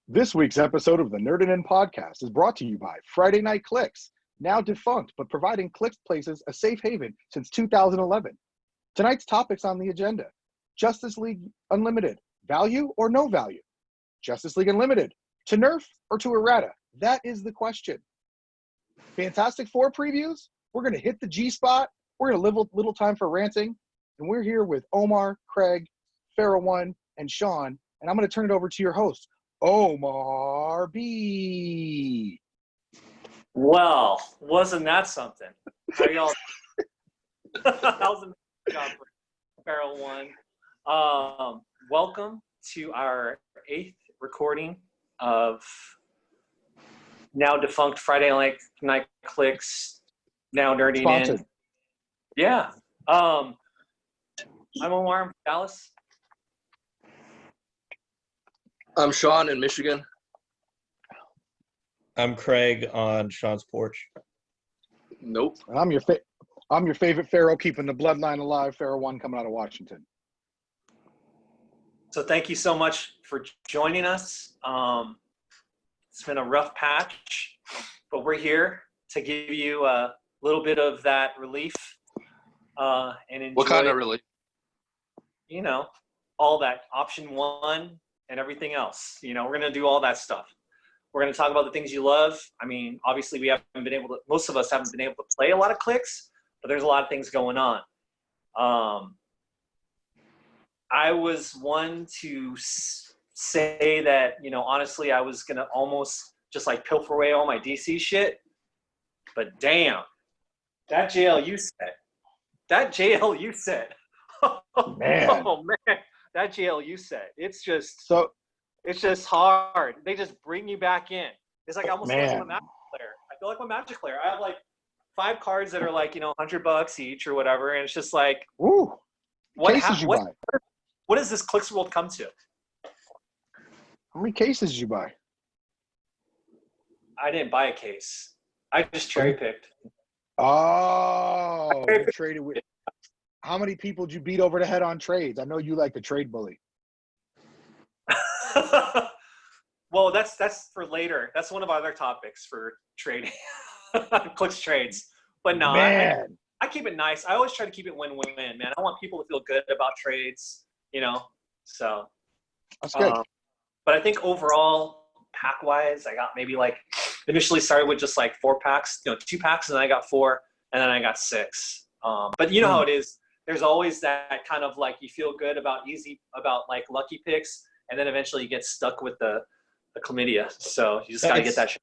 This week's episode of the Nerdin'In podcast is brought to you by Friday Night Clix, now defunct, but providing Clix places a safe haven since 2011. Tonight's topics on the agenda: Justice League Unlimited, value or no value? Justice League Unlimited, to nerf or to errata? That is the question. Fantastic Four previews, we're going to hit the G-spot, we're going to leave a little time for ranting, and we're here with Omar, Craig, Pharaoh1, and Sean, and I'm going to turn it over to your host, Omar B. Well, wasn't that something? How y'all? How's the job for Pharaoh1? Welcome to our 8th recording of now defunct Friday Night Clix, now Nerdin'In. Yeah. I'm Omar, I'm from Dallas. I'm Sean in Michigan. I'm Craig on Sean's porch. Nope. And I'm your favorite Pharaoh, keeping the bloodline alive, Pharaoh1 coming out of Washington. So thank you so much for joining us. It's been a rough patch, but we're here to give you a little bit of that relief and enjoy. What kind of relief? You know, all that option one and everything else. You know, we're going to do all that stuff. We're going to talk about the things you love. I mean, obviously most of us haven't been able to play a lot of Clix, but there's a lot of things going on. I was one to say that, you know, honestly, I was going to almost just like pilfer away all my DC shit. But damn, that JLU set. Man. Oh, man. That JLU set. It's just hard. They just bring you back in. It's like almost like I'm a Magic player. I feel like I'm a Magic player. I have like 5 cards that are like, you know, $100 each or whatever, and it's just like, ooh, what does this Clix world come to? How many cases did you buy? I didn't buy a case. I just cherry picked. Oh, you traded with. How many people did you beat over the head on trades? I know you like the trade bully. Well, that's for later. That's one of our other topics for trading. Clix trades. But no, I keep it nice. I always try to keep it win-win, man. I want people to feel good about trades, you know. So that's good. But I think overall, pack-wise, I got maybe like initially started with just like 4 packs, you know, 2 packs, and then I got 4, and then I got 6. But you know how it is. There's always that kind of like you feel good about like lucky picks, and then eventually you get stuck with the chlamydia. So you just got to get that shit.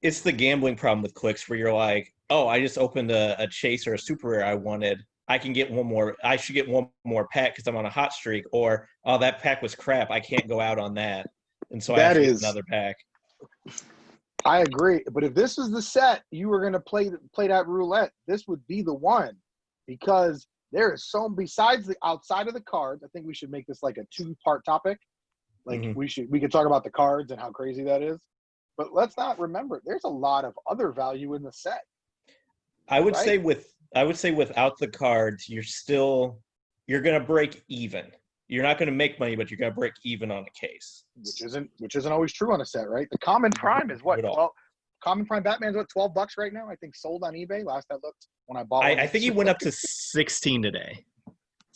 It's the gambling problem with Clix where you're like, oh, I just opened a chase or a super rare I wanted. I can get one more. I should get one more pack because I'm on a hot streak. Or, oh, that pack was crap. I can't go out on that. And so I have to get another pack. I agree. But if this was the set you were going to play that roulette, this would be the one, because there is so, besides the outside of the cards, I think we should make this like a 2-part topic. Like we could talk about the cards and how crazy that is. But let's not remember, there's a lot of other value in the set. I would say without the cards, you're going to break even. You're not going to make money, but you're going to break even on a case. Which isn't always true on a set, right? The Common Prime is what? Well, Common Prime Batman's what, $12 right now? I think sold on eBay last I looked when I bought one. I think he went up to 16 today.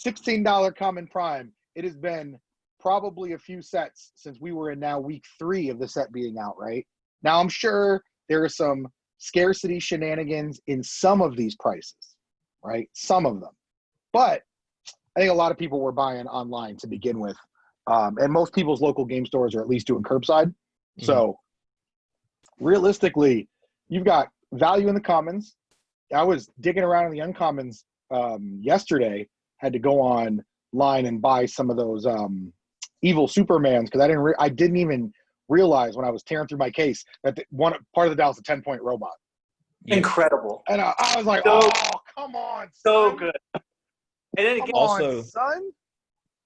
$16 Common Prime. It has been probably a few sets since we were in now week 3 of the set being out, right? Now I'm sure there are some scarcity shenanigans in some of these prices, right? Some of them. But I think a lot of people were buying online to begin with. And most people's local game stores are at least doing curbside. Mm-hmm. So realistically, you've got value in the commons. I was digging around in the uncommons yesterday, had to go online and buy some of those evil Supermans because I didn't even realize when I was tearing through my case that one part of the dial is a 10-point robot. Incredible. And I was like, oh, come on, so son. good. And then again, also, son.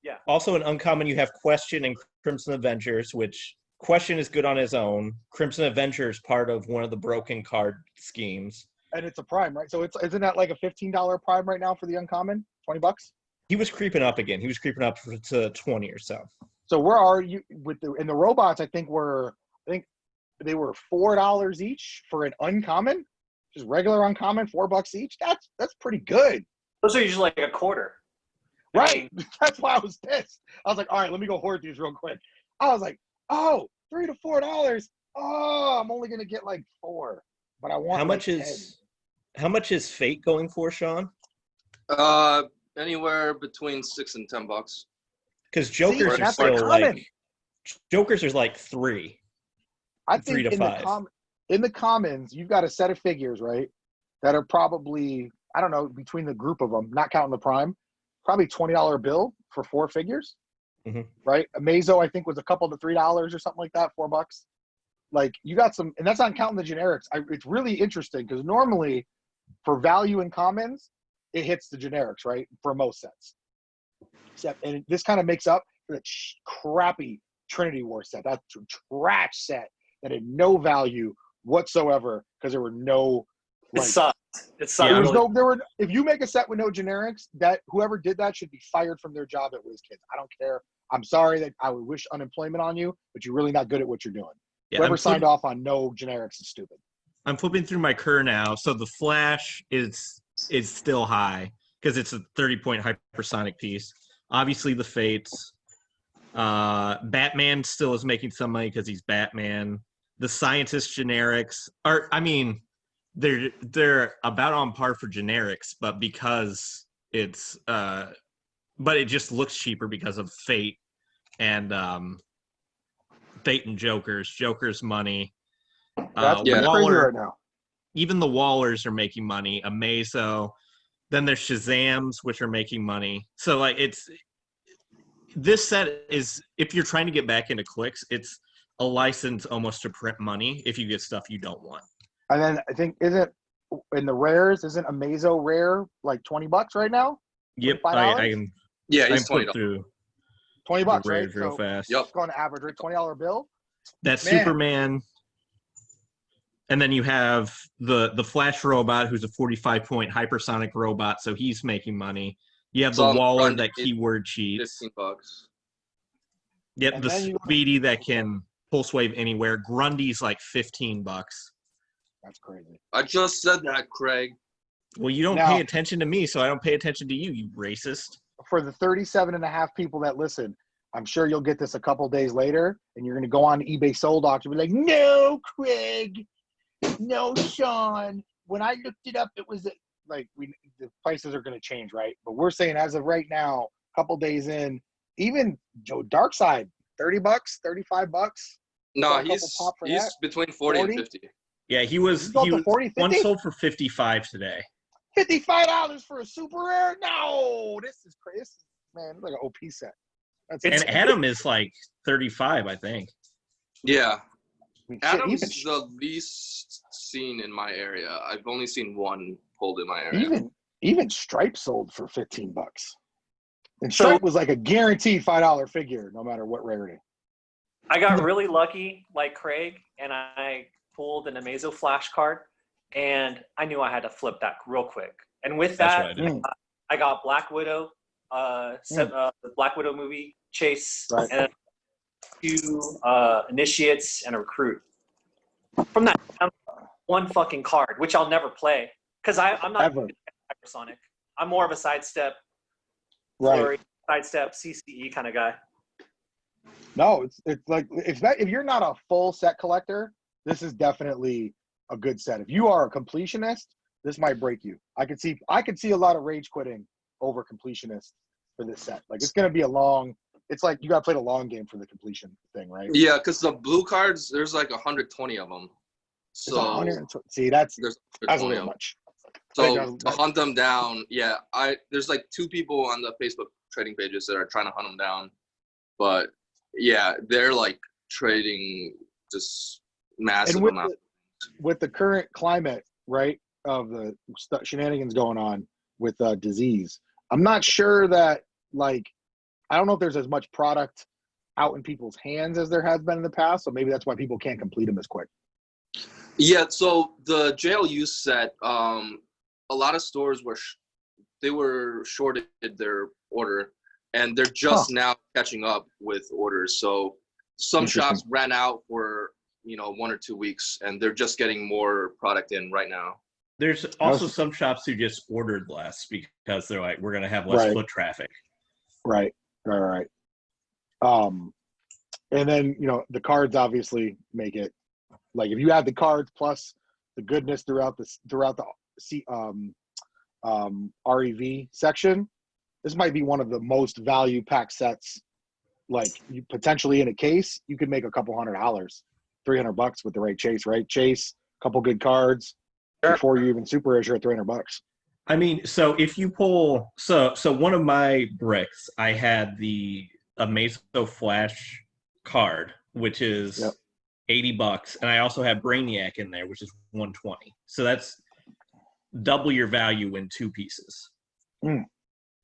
Yeah. Also in uncommon, you have Question and Crimson Avengers, which Question is good on his own. Crimson Avengers part of one of the broken card schemes. And it's a prime, right? So isn't that like a $15 prime right now for the uncommon? $20? He was creeping up again. He was creeping up to 20 or so. So where are you with the robots? I think they were $4 each for an uncommon, just regular uncommon, $4 each. That's pretty good. Those are usually like a quarter. Right. That's why I was pissed. I was like, all right, let me go hoard these real quick. I was like, oh, $3 to $4. Oh, I'm only gonna get like 4, but I want How much like is 10. How much is Fate going for, Sean? Anywhere between $6 and $10. Because Jokers are that's still common. like Jokers are like 3. I 3 think to 5. in the commons, you've got a set of figures, right? That are probably, I don't know, between the group of them, not counting the prime, probably $20 bill for 4 figures, right? Amazo, I think, was a couple to $3 or something like that, $4. Like, you got some, and that's not counting the generics. It's really interesting because normally for value in commons, it hits the generics, right? For most sets. And this kind of makes up for the crappy Trinity War set. That's a trash set that had no value whatsoever because there were no. It sucked. It sucked. Yeah, There were. If you make a set with no generics, that whoever did that should be fired from their job at WizKids. I don't care. I'm sorry that I would wish unemployment on you, but you're really not good at what you're doing. Yeah, Whoever signed off on no generics is stupid. I'm flipping through my Cur now. So the Flash is still high because it's a 30-point hypersonic piece. Obviously, the Fates. Batman still is making some money because he's Batman. The Scientist generics are, I mean, they're about on par for generics, but because it's but it just looks cheaper because of Fate and Joker's money. That's crazy Waller, right now. even the Wallers are making money. Amazo. Then there's Shazams, which are making money. So like this set is, if you're trying to get back into Clix, it's a license almost to print money if you get stuff you don't want. And then I think isn't Amazo rare like $20 right now? Yep, $25? I can. Yeah, I can he's flip $20. through $20, the right? rares real So fast. Yep. going to average rate, $20 bill. That's Man. Superman. And then you have the Flash robot, who's a 45-point hypersonic robot, so he's making money. You have the Waller that keyword cheats. $15. Yep, And the then Speedy that can pulse wave anywhere. Grundy's like $15. That's crazy. I just said that, Craig. Well, you don't Now- pay attention to me, so I don't pay attention to you, you racist. For the 37.5 people that listen, I'm sure you'll get this a couple days later, and you're going to go on eBay Sold Auction and be like, no, Craig, no, Sean. When I looked it up, it was like the prices are going to change, right? But we're saying as of right now, a couple days in, even Joe Darkside, $30, $35. No, Got a couple he's pop for that. between 40 and 50. Yeah, he was Sold to 40, 50? one sold for 55 today. $55 for a super rare? No, this is crazy. Man, it's like an OP set. That's And insane. Adam is like 35, I think. Yeah. I mean, shit, Adam's the least seen in my area. I've only seen one pulled in my area. even Stripe sold for $15. And Stripe was like a guaranteed $5 figure, no matter what rarity. I got really lucky, like Craig, and I pulled an Amazo flash card, and I knew I had to flip that real quick. And with That's that, what I did. I got Black Widow, the Black Widow movie Chase, Right. and 2 initiates and a recruit. From that one fucking card, which I'll never play because I'm not Ever. hypersonic. I'm more of a sidestep, Right. flurry, sidestep, CCE kind of guy. No, it's like if you're not a full set collector, this is definitely a good set. If you are a completionist, this might break you. I could see a lot of rage quitting over completionist for this set. Like it's gonna be it's like you gotta play the long game for the completion thing, right? Yeah, because the blue cards, there's like 120 of them. It's So 120. See, that's there's a 20 little of them. much. So to hunt them down, yeah, there's like 2 people on the Facebook trading pages that are trying to hunt them down, but yeah, they're like trading just massive And amounts. with the current climate, right, of the shenanigans going on with disease, I'm not sure that I don't know if there's as much product out in people's hands as there has been in the past. So maybe that's why people can't complete them as quick. Yeah, so the JLU set, a lot of stores were shorted their order, and they're just now catching up with orders. So some shops ran out for 1 or 2 weeks, and they're just getting more product in right now. There's also some shops who just ordered less because they're like, we're going to have less foot traffic. Right. And then the cards obviously make it like, if you add the cards plus the goodness throughout the REV section, this might be one of the most value pack sets. Like, you potentially in a case, you could make a couple $100, $300 with the right chase, right? Chase, couple good cards before you even super rare, you're at $300. I mean, so if you pull, so one of my bricks, I had the Amazo Flash card, which is $80, and I also have Brainiac in there, which is $120. So that's double your value in 2 pieces.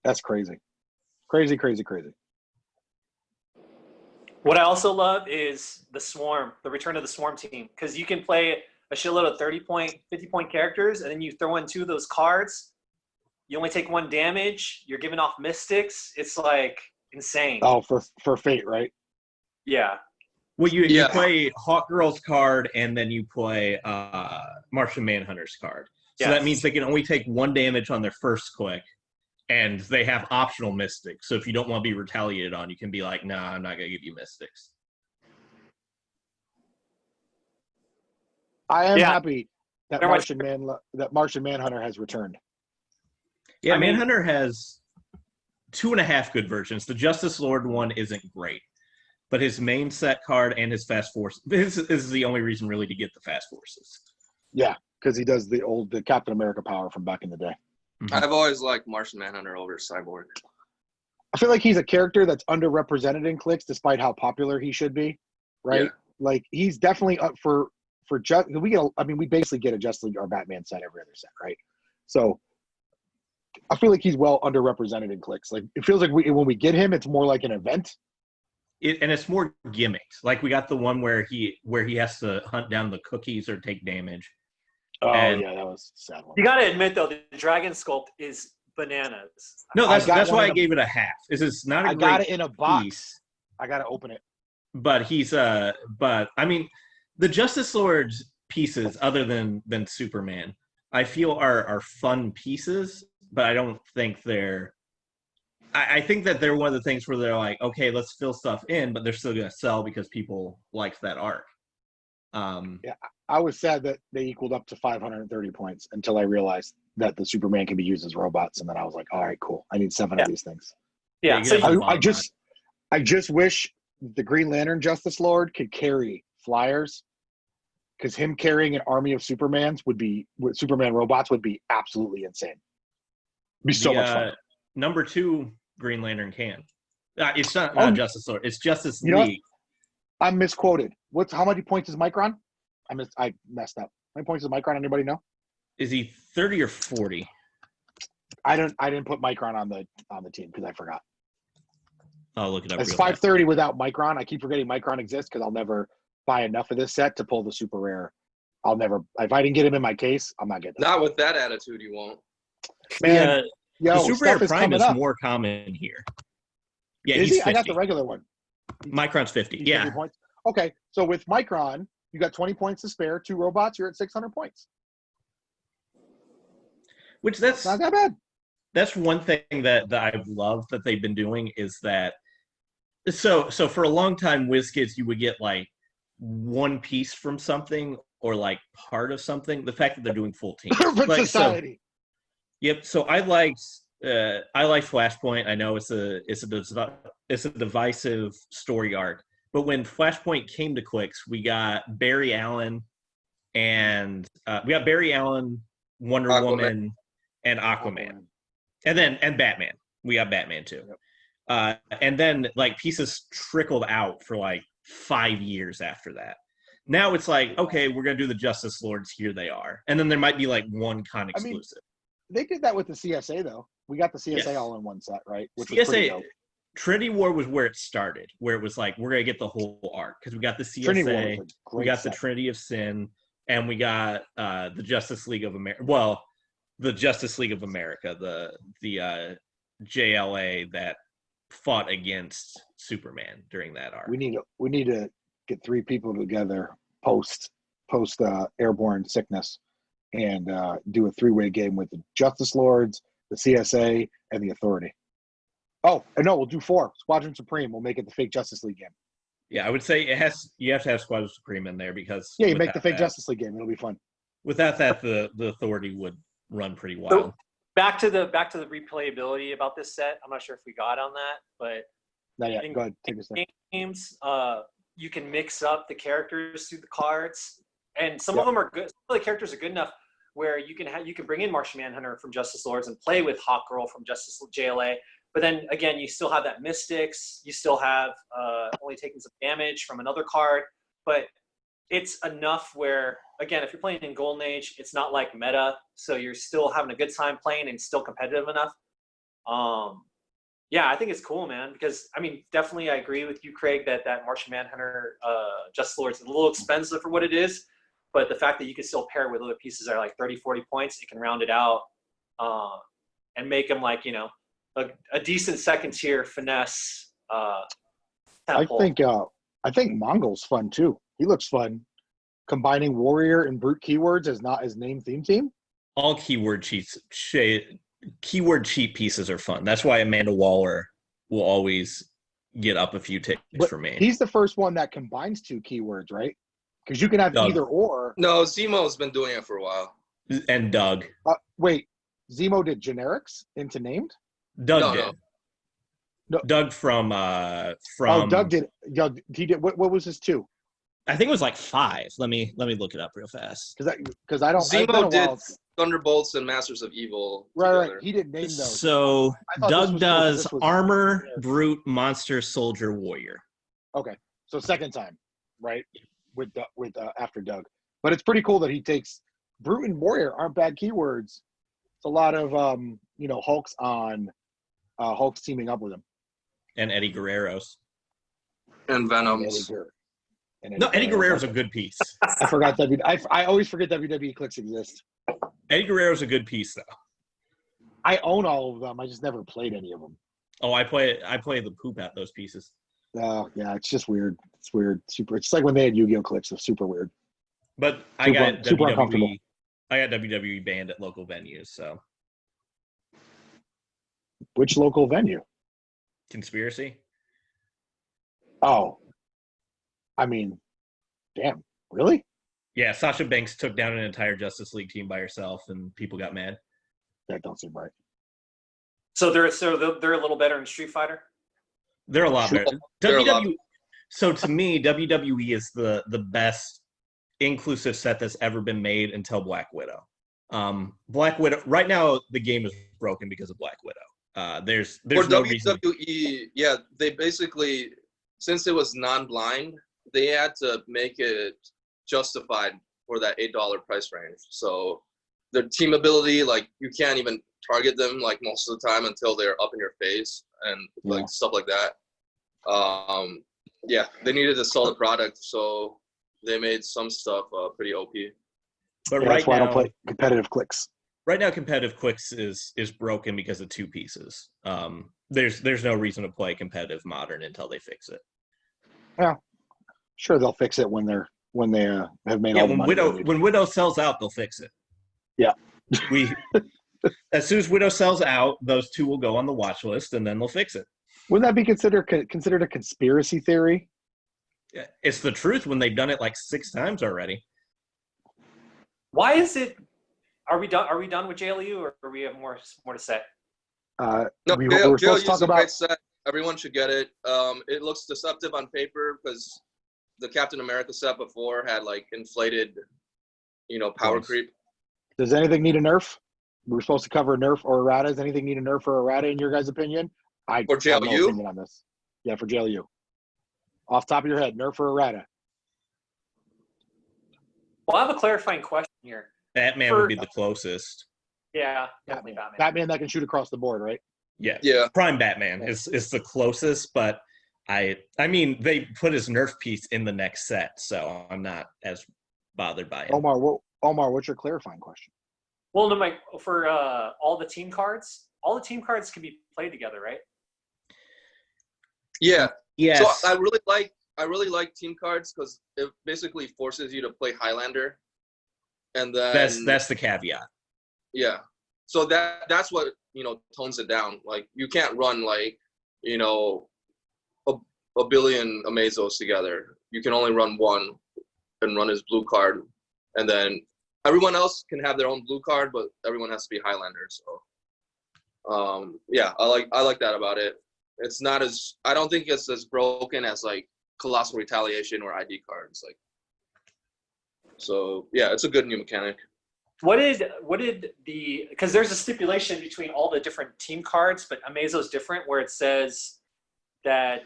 That's crazy. Crazy. What I also love is the Swarm, the return of the Swarm team, because you can play a shitload of 30-point, 50-point characters, and then you throw in 2 of those cards. You only take 1 damage. You're giving off Mystics. It's like insane. Oh, for Fate, right? Yeah. Well, you play Hawk Girl's card, and then you play Martian Manhunter's card. So that means they can only take 1 damage on their first click, and they have optional Mystics. So if you don't want to be retaliated on, you can be like, nah, I'm not going to give you Mystics. I am happy that Martian Manhunter has returned. Yeah, Manhunter has 2.5 good versions. The Justice Lord one isn't great, but his main set card and his Fast Force, this is the only reason really to get the Fast Forces. Yeah, because he does the Captain America power from back in the day. I've always liked Martian Manhunter over Cyborg. I feel like he's a character that's underrepresented in Clix, despite how popular he should be, right? Yeah. Like, he's definitely up for just we basically get a Justice League or Batman set every other set, right? So I feel like he's well underrepresented in Clix. Like, it feels like when we get him, it's more like an event. And it's more gimmicks. Like, we got the one where he has to hunt down the cookies or take damage. Oh, that was a sad one. You got to admit, though, the Dragon Sculpt is bananas. No, that's why I gave it a half. This is not a great got it in a box. Piece, I got to open it. But the Justice Lord's pieces, other than Superman, I feel are fun pieces, but I don't think they're. I think that they're one of the things where they're like, okay, let's fill stuff in, but they're still going to sell because people like that arc. I was sad that they equaled up to 530 points until I realized that the Superman can be used as robots, and then I was like, all right, cool. I need 7 of these things. Yeah. So I just wish the Green Lantern Justice Lord could carry flyers, because him carrying an army of Superman robots would be absolutely insane. It'd be so much fun. Number 2 Green Lantern can. It's not Justice Lord. It's Justice League. I'm misquoted. How many points is Micron? I messed up. How many points is Micron? Anybody know? Is he 30 or 40? I didn't put Micron on the team because I forgot. I'll look it up. It's 530 without Micron. I keep forgetting Micron exists because I'll never buy enough of this set to pull the super rare. If I didn't get him in my case, I'm not getting. Not with that attitude, you won't. Man, the super rare prime is more common here. Yeah, is he? I got the regular one. Micron's 50. He's 50 points. Okay, so with Micron, you got 20 points to spare, 2 robots, you're at 600 points. Which that's not that bad. That's one thing that I've loved that they've been doing is that. So for a long time, WizKids, you would get like 1 piece from something or like part of something. The fact that they're doing full teams. Society. Yep. So I like Flashpoint. I know it's a divisive story arc, but when Flashpoint came to Clix, we got Barry Allen, Wonder Woman, and Aquaman, and Batman. We got Batman too, and then like pieces trickled out for like 5 years after that. Now it's like, okay, we're gonna do the Justice Lords. Here they are, and then there might be like one con exclusive. They did that with the CSA though. We got the CSA all in one set, right? Which was CSA pretty dope. Trinity War was where it started, where it was like we're gonna get the whole arc because we got the CSA, we got the Trinity of Sin, and we got the Justice League of America. Well, the Justice League of America, the JLA that fought against Superman during that arc. We need to get 3 people together post airborne sickness and do a 3-way game with the Justice Lords, the CSA, and the Authority. Oh, and no, we'll do 4. Squadron Supreme. We'll make it the fake Justice League game. Yeah, I would say you have to have Squadron Supreme in there because Yeah, you make the fake Justice League game. It'll be fun. Without that, the Authority would run pretty wild. So, back to the replayability about this set. I'm not sure if we got on that, but Not yet. Go ahead. Take a second. games, you can mix up the characters through the cards, and some of them are good. Some of the characters are good enough where you can bring in Martian Manhunter from Justice Lords and play with Hawkgirl from Justice JLA. But then again, you still have that Mystics. You still have only taking some damage from another card, but it's enough where, again, if you're playing in Golden Age, it's not like meta, so you're still having a good time playing and still competitive enough. Yeah, I think it's cool, man, because, I mean, definitely I agree with you, Craig, that Martian Manhunter Justice Lords is a little expensive for what it is, but the fact that you can still pair with other pieces that are like 30, 40 points, it can round it out and make them like, a decent second-tier finesse temple. I think Mongol's fun, too. He looks fun. Combining warrior and brute keywords as not as name theme team. All keyword cheat pieces are fun. That's why Amanda Waller will always get up a few ticks for me. He's the first one that combines 2 keywords, right? Because you can have either or. No, Zemo's been doing it for a while. And Doug. Wait, Zemo did generics into named? Doug did. No. Doug from Doug did. Doug, he did. What was his 2? I think it was like 5. Let me look it up real fast. Because I don't. Zemo did Thunderbolts and Masters of Evil. Right. He didn't name those. So Doug does cool, armor, brute, monster, soldier, warrior. Okay, so second time, right? With after Doug, but it's pretty cool that he takes brute and warrior aren't bad keywords. It's a lot of Hulk's teaming up with him. And Eddie Guerrero's. And Venom's. Eddie Guerrero's a good piece. I forgot I always forget WWE Clix exists. Eddie Guerrero's a good piece, though. I own all of them. I just never played any of them. Oh, I play the poop out those pieces. Oh, yeah, it's just weird. It's weird. It's like when they had Yu-Gi-Oh! Clix. It's super weird. But I got uncomfortable. WWE banned at local venues, so. Which local venue? Conspiracy? Oh. I mean, damn. Really? Yeah, Sasha Banks took down an entire Justice League team by herself, and people got mad. That don't seem right. So they're a little better in Street Fighter? They're a lot better. So to me, WWE is the best inclusive set that's ever been made until Black Widow. Black Widow, right now, the game is broken because of Black Widow. There's For no WWE, reason. yeah, they basically, since it was non-blind, they had to make it justified for that $8 price range. So their team ability, like, you can't even target them like most of the time until they're up in your face and like stuff like that. Yeah, they needed a solid product, so they made some stuff pretty OP. But that's why I don't play competitive Clix. Right now, competitive Clix is broken because of 2 pieces. There's no reason to play competitive Modern until they fix it. Yeah, sure they'll fix it when they have made all the money. When Widow sells out, they'll fix it. Yeah, as soon as Widow sells out, those 2 will go on the watch list, and then they'll fix it. Wouldn't that be considered a conspiracy theory? It's the truth when they've done it like 6 times already. Why is it? Are we done with JLU, or do we have more to say? No, we're supposed to talk about. Great set. Everyone should get it. It looks deceptive on paper because the Captain America set before had like inflated, power creep. Does anything need a nerf? We're supposed to cover nerf or errata. Does anything need a nerf or errata in your guys' opinion? I For have no JLU? opinion on this. Yeah, for JLU. Off the top of your head, nerf or errata? Well, I have a clarifying question here. Batman would be the closest. Yeah, definitely Batman. Batman that can shoot across the board, right? Yeah. Yeah. Prime Batman is the closest, but I mean they put his nerf piece in the next set, so I'm not as bothered by it. Omar, what's your clarifying question? Well, no, for all the team cards can be played together, right? Yeah. Yes. So I really like team cards because it basically forces you to play Highlander, and then That's the caveat. yeah. So that's what tones it down. Like you can't run like a billion Amazos together. You can only run one and run his blue card, and then everyone else can have their own blue card, but everyone has to be Highlander. So yeah, I like that about it. It's not as I don't think it's as broken as like Colossal Retaliation or ID cards. Like, so yeah, it's a good new mechanic. What did because there's a stipulation between all the different team cards, but Amazo's different where it says that.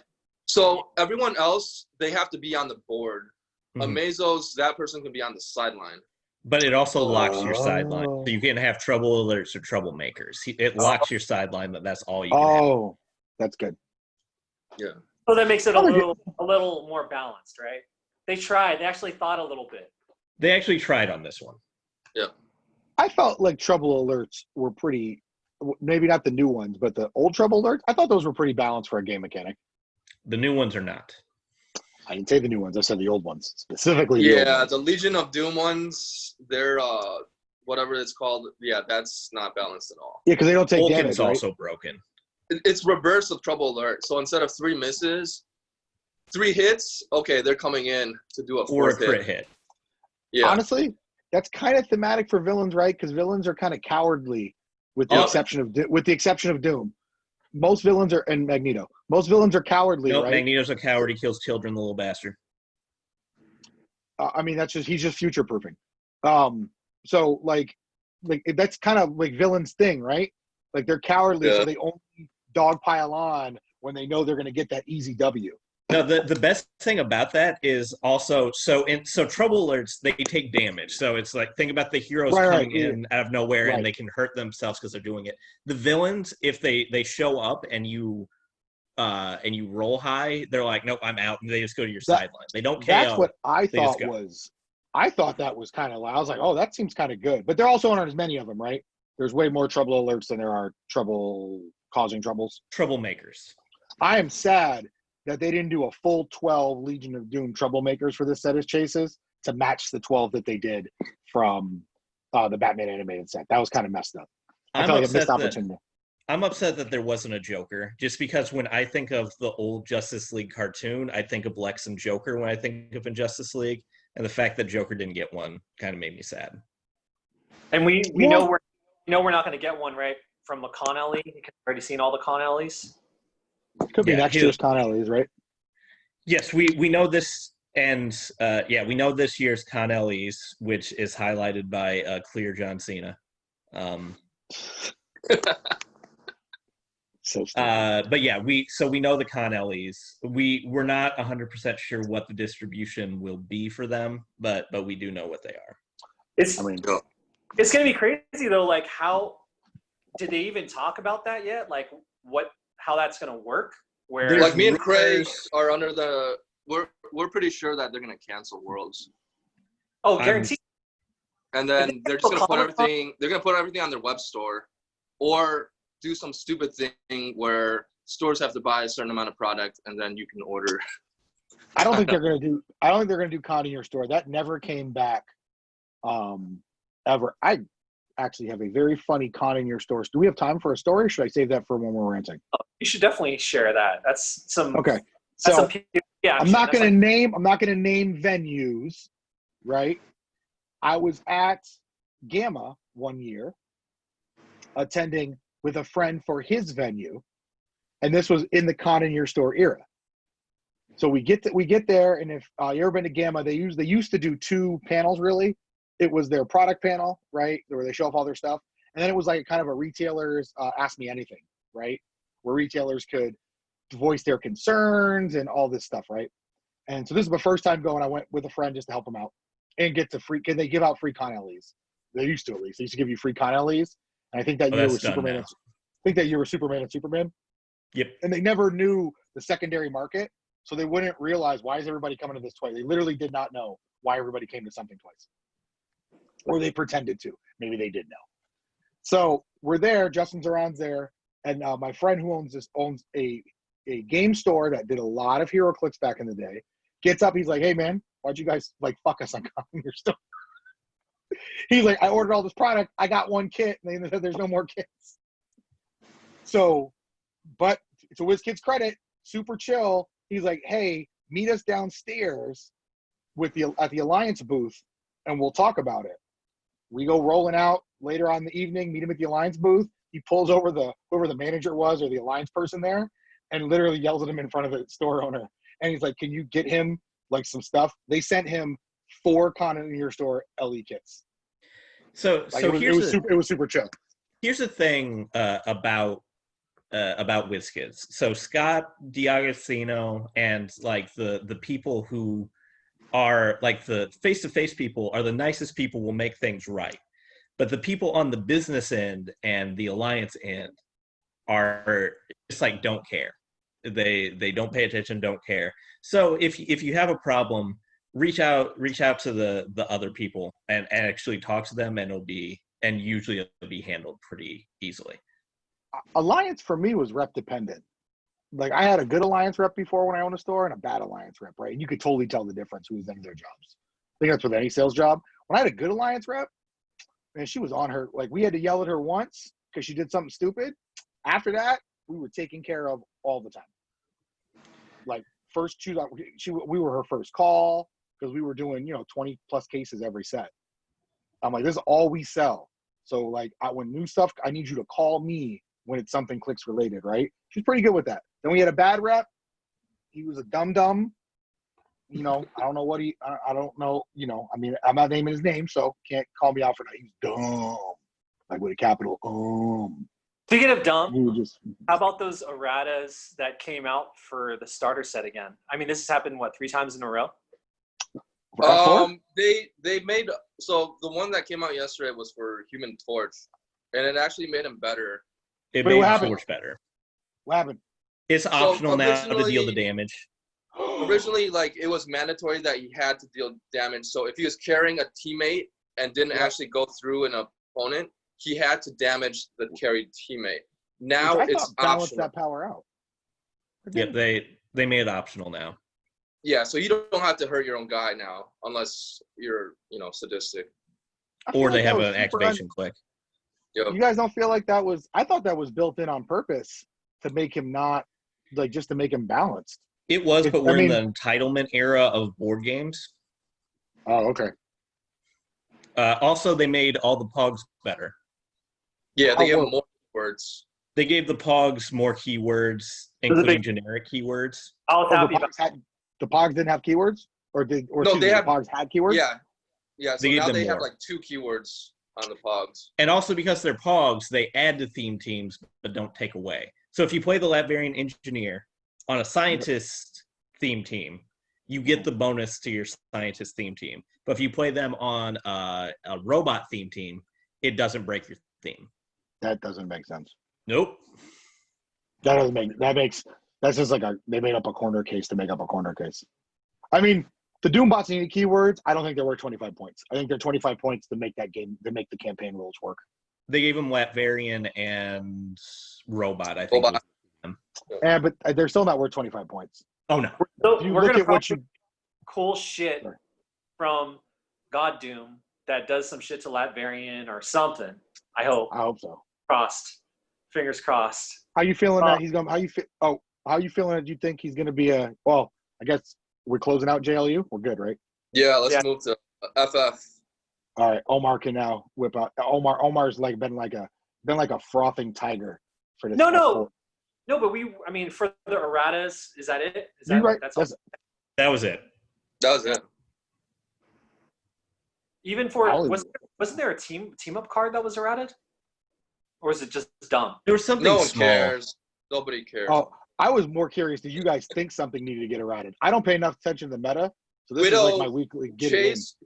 So everyone else, they have to be on the board. Mhm. Amazos, that person can be on the sideline. But it also locks your sideline. Oh. So you can have trouble alerts or troublemakers. It locks your sideline, but that's all you can have. Oh, that's good. Yeah. So that makes it a little more balanced, right? They tried. They actually thought a little bit. They actually tried on this one. Yeah. I felt like trouble alerts were pretty, maybe not the new ones, but the old trouble alerts, I thought those were pretty balanced for a game mechanic. The new ones are not. I didn't say the new ones. I said the old ones, specifically. Yeah, the Legion of Doom ones, they're whatever it's called. Yeah, that's not balanced at all. Yeah, because they don't take Vulcan's damage, right? also broken. It's reverse of trouble alert. So instead of 3 misses, 3 hits. Okay, they're coming in to do a 4th Or a crit hit. Yeah. Honestly, that's kind of thematic for villains, right? Because villains are kind of cowardly, with the exception of Doom. Most villains are, and Magneto. Most villains are cowardly, Nope, right? Magneto's a coward. He kills children, the little bastard. I mean, he's just future proofing. So like that's kind of like villains' thing, right? Like they're cowardly, so they only dogpile on when they know they're going to get that easy W. No, the best thing about that is also so trouble alerts, they take damage. So it's like, think about the heroes coming in out of nowhere and they can hurt themselves because they're doing it. The villains, if they show up and you roll high, they're like, nope, I'm out, and they just go to your sideline. They don't KO. That's what I thought was. I thought that was kind of. I was like, oh, that seems kind of good. But there also aren't as many of them, right? There's way more trouble alerts than there are trouble causing troubles. Troublemakers. I am sad that they didn't do a full 12 Legion of Doom troublemakers for this set of chases to match the 12 that they did from the Batman animated set. That was kind of messed up. I felt like a missed opportunity. I'm upset that there wasn't a Joker, just because when I think of the old Justice League cartoon, I think of Lex and Joker when I think of Injustice League, and the fact that Joker didn't get one kind of made me sad. And we know we're not going to get one, right, from the Con Alley. You've already seen all the Con Alleys. Could be next year's Con Alleys, right? Yes, we know this, and we know this year's Con Alleys, which is highlighted by Clear John Cena. But yeah, we know the Con Alleys. We're not 100% sure what the distribution will be for them, but we do know what they are. It's going to be crazy though. Like, how did they even talk about that yet? Like, how that's going to work? Where like me and Craig are under the we're pretty sure that they're going to cancel Worlds. Oh, guaranteed. And then they're just going to put everything. They're going to put everything on their web store, or do some stupid thing where stores have to buy a certain amount of product and then you can order. I don't think they're going to do Con in your store. That never came back ever. I actually have a very funny Con in your store. Do we have time for a story, or should I save that for when we're ranting? Oh, you should definitely share that. That's some okay. So I'm not going to name venues, right? I was at Gamma one year attending with a friend for his venue, and this was in the Con in your store era. So we get there, and if you ever been to Gamma, they used to do 2 panels really. It was their product panel, right, where they show off all their stuff, and then it was like kind of a retailer's Ask Me Anything, right, where retailers could voice their concerns and all this stuff, right? And so this is the first time going. I went with a friend just to help them out and get to free. Can they give out free Con Alleys? They used to, at least. They used to give you free Con Alleys. And I think that year was Superman. I think that year was Superman and Superman. Yep. And they never knew the secondary market, so they wouldn't realize, why is everybody coming to this twice? They literally did not know why everybody came to something twice. Or they pretended to. Maybe they did know. So we're there. Justin Zoran's there. And my friend who owns a game store that did a lot of Heroclix back in the day. Gets up, he's like, "Hey man, why'd you guys like fuck us on coming your store?" He's like, "I ordered all this product. I got one kit, and they said there's no more kits." So, but to WizKid's credit, super chill. He's like, "Hey, meet us downstairs at the Alliance booth, and we'll talk about it." We go rolling out later on in the evening, meet him at the Alliance booth. He pulls over whoever the manager was or the Alliance person there, and literally yells at him in front of the store owner. And he's like, "Can you get him like some stuff?" They sent him 4 Continental Store LE kits. So Like, so it was super chill. here's the thing about WizKids. So Scott D'Agostino and like the people who are like the face-to-face people are the nicest people, will make things right. But the people on the business end and the Alliance end are just like don't care. They don't pay attention, don't care. So if you have a problem, reach out to the other people and actually talk to them, and usually it'll be handled pretty easily. Alliance for me was rep dependent. Like I had a good Alliance rep before when I owned a store and a bad Alliance rep, right? And you could totally tell the difference who was in their jobs. I think that's with any sales job. When I had a good Alliance rep, man, she was on her. Like we had to yell at her once because she did something stupid. After that, we were taken care of all the time. Like first we were her first call because we were doing 20 plus cases every set. I'm like, this is all we sell. So like when new stuff, I need you to call me when it's something Clix related, right? She's pretty good with that. Then we had a bad rep. He was a dum-dum. I don't know what I don't know, I mean, I'm not naming his name, so can't call me out for that. He's dumb. Like with a capital Speaking of dumb, how about those erratas that came out for the starter set again? I mean, this has happened, 3 times in a row? They made, so the one that came out yesterday was for Human Torch, and it actually made him better. It made Torch better. What happened? It's optional now to deal the damage. Originally, like, it was mandatory that he had to deal damage. So if he was carrying a teammate and didn't actually go through an opponent, he had to damage the carried teammate. Now it's optional. That power out. Yep, they made it optional now. Yeah, so you don't have to hurt your own guy now, unless you're, sadistic. Or they have an activation click. Yep. You guys don't feel like that was? I thought that was built in on purpose to make him not, like, just to make him balanced. It was, but we're in the entitlement era of board games. Oh, okay. Also, they made all the pogs better. Yeah, they gave them more words. They gave the pogs more keywords, including generic keywords. I was happy about that. The pogs didn't have keywords? The pogs had keywords? Yeah, so now they have like 2 keywords on the pogs. And also because they're pogs, they add to theme teams, but don't take away. So if you play the Latvarian Engineer on a scientist theme team, you get the bonus to your scientist theme team. But if you play them on a robot theme team, it doesn't break your theme. That doesn't make sense. Nope. That's just like they made up a corner case to make up a corner case. I mean, the Doombots need keywords. I don't think they're worth 25 points. I think they're 25 points to make that game, to make the campaign rules work. They gave them Latvarian and robot, I think. Yeah, but they're still not worth 25 points. Oh, no. So we're going to cool shit from God Doom that does some shit to Latvarian or something. I hope. I hope so. Crossed. Fingers crossed. How you feeling that he's going to, how you feeling that you think he's going to be I guess we're closing out JLU? We're good, right? Yeah, let's move to FF. All right, Omar can now whip out. Omar's been like a frothing tiger for this. No, but for the erratas, is that it? Is that right? That was it. That was it. Even for wasn't there a team up card that was errated, or was it just dumb? There was something. No one small. cares. Nobody cares. Oh, I was more curious. Do you guys think something needed to get errated? I don't pay enough attention to the meta, so this is like my weekly Chase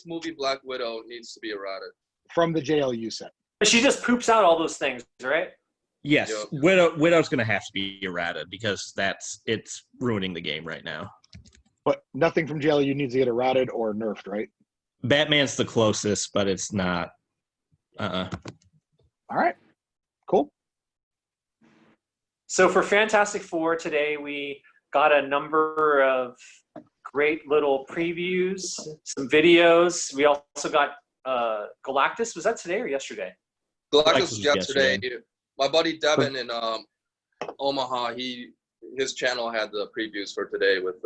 movie Black Widow needs to be errated from the JLU set. But she just poops out all those things, right? Yes, yep. Widow's going to have to be errated because it's ruining the game right now. But nothing from JLU needs to get errated or nerfed, right? Batman's the closest, but it's not. All right, cool. So for Fantastic Four today, we got a number of great little previews, some videos. We also got Galactus. Was that today or yesterday? Galactus was was yesterday. yesterday. My buddy Devin in Omaha, his channel had the previews for today with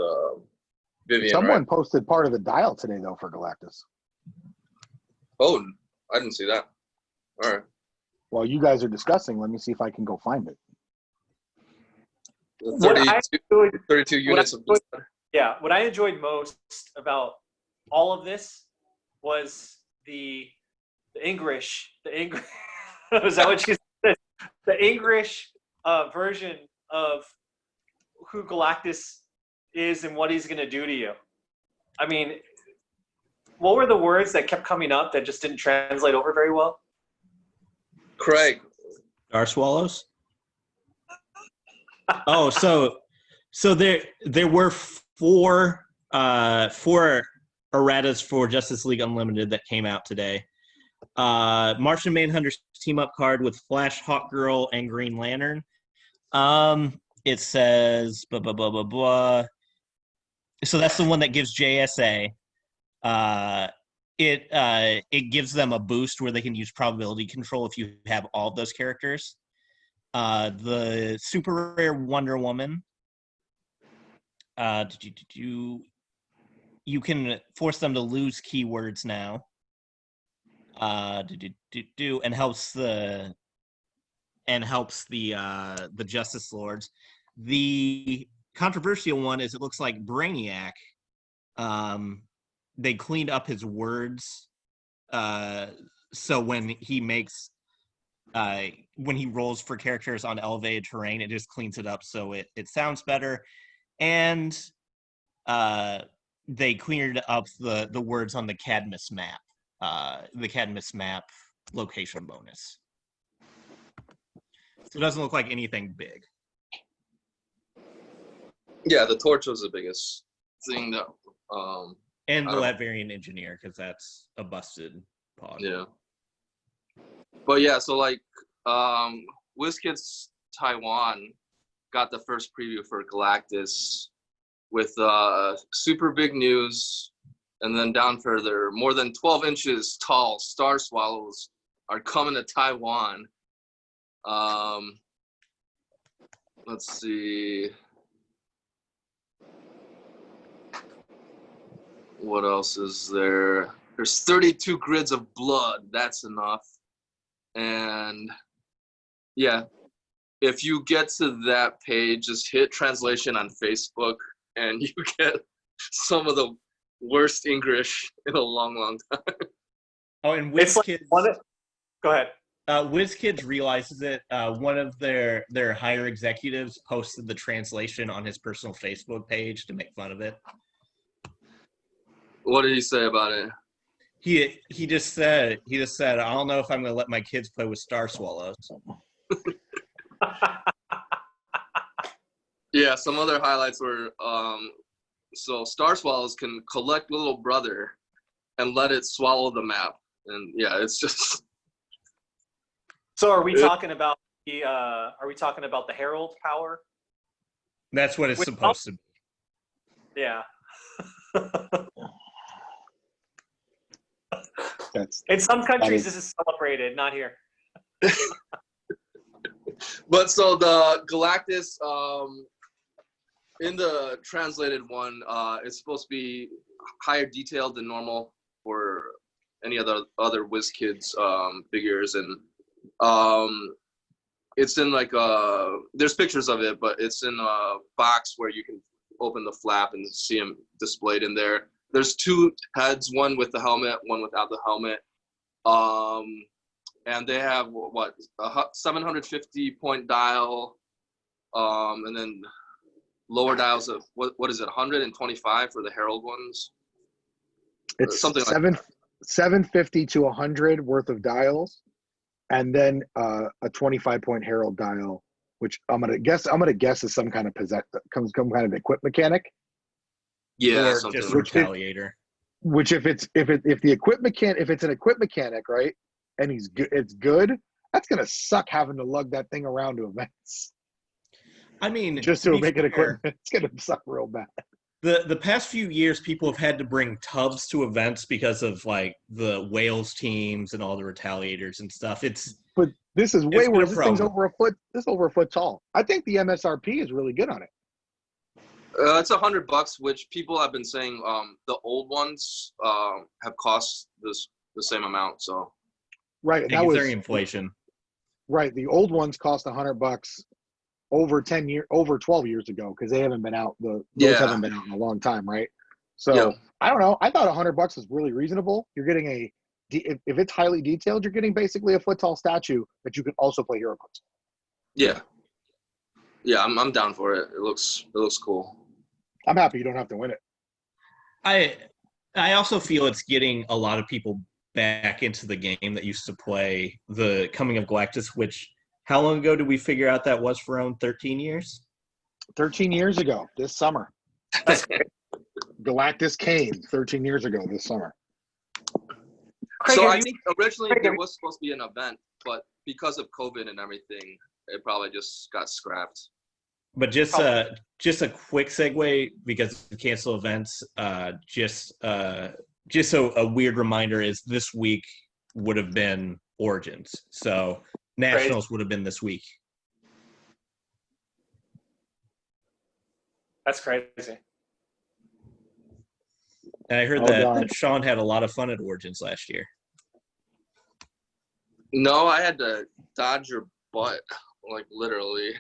Vivian. Someone Right? posted part of the dial today though for Galactus. Oh, I didn't see that. All right. While you guys are discussing, let me see if I can go find it. The What I 32 units of blood. Yeah, what I enjoyed most about all of this was the English. Is that what you said? The English version of who Galactus is and what he's going to do to you. I mean, what were the words that kept coming up that just didn't translate over very well? Craig. Star swallows. Oh, so there were four erratas for Justice League Unlimited that came out today. Martian Manhunter's team up card with Flash, Hawkgirl, and Green Lantern. It says blah blah blah blah blah. So that's the one that gives JSA. It gives them a boost where they can use probability control if you have all of those characters. The super rare Wonder Woman. You can force them to lose keywords now. And helps the Justice Lords. The controversial one is it looks like Brainiac. They cleaned up his words, so when he makes when he rolls for characters on elevated terrain, it just cleans it up so it sounds better. And they cleared up the words on the Cadmus map, location bonus. So it doesn't look like anything big. Yeah, the torch was the biggest thing that. And the Latverian engineer, because that's a busted pod. Yeah. But yeah, so like WizKids Taiwan got the first preview for Galactus with super big news, and then down further, more than 12 inches tall star swallows are coming to Taiwan. Let's see. What else is there? There's 32 grids of blood. That's enough. And yeah, if you get to that page, just hit translation on Facebook and you get some of the worst English in a long, long time. Oh, and WizKids. Go ahead. WizKids realizes it. One of their higher executives posted the translation on his personal Facebook page to make fun of it. What did he say about it? He just said, I don't know if I'm going to let my kids play with star swallows. Yeah, some other highlights were so star swallows can collect little brother and let it swallow the map. And yeah, it's just. So are we talking about the Herald power? That's what it's supposed to be. Yeah. That's In some countries, this is celebrated, not here. But so the Galactus, in the translated one, it's supposed to be higher detailed than normal for any other WizKids figures, and it's in like there's pictures of it, but it's in a box where you can open the flap and see them displayed in there. There's two heads, one with the helmet, one without the helmet. And they have what, a 750 point dial, and then lower dials of what is it, 125 for the Herald ones? it's something like that. 750 to 100 worth of dials, and then a 25 point Herald dial, which I'm gonna guess is some kind of some kind of equip mechanic. Yeah, Or something just like retaliator. Which if it's an equip mechanic, right, and it's good, that's gonna suck having to lug that thing around to events. I mean, just to to be make it fair, equipment. It's gonna suck real bad. the past few years, people have had to bring tubs to events because of like the Wales teams and all the retaliators and stuff. But this is way It's been a worse. This thing's problem. over a foot. This is over a foot tall. I think the MSRP is really good on it. It's $100, which people have been saying the old ones have cost the same amount. So Right, and that Considering was inflation. right. The old ones cost $100 over 12 years ago because they haven't been out. Those haven't been out in a long time, right? So Yeah. I don't know. I thought $100 is really reasonable. You're getting if it's highly detailed, you're getting basically a foot tall statue that you can also play Heroclix. Yeah, I'm down for it. It looks cool. I'm happy you don't have to win it. I also feel it's getting a lot of people back into the game that used to play the Coming of Galactus, which how long ago did we figure out that was for around 13 years? 13 years ago this summer. Galactus came 13 years ago this summer. Craig, So have I you- think originally Craig, there have was supposed to be an event, but because of COVID and everything, it probably just got scrapped. But just a quick segue because of cancel events. Just so a weird reminder is this week would have been Origins, so Nationals would have been this week. That's crazy. And I heard that Sean had a lot of fun at Origins last year. No, I had to dodge your butt, like literally,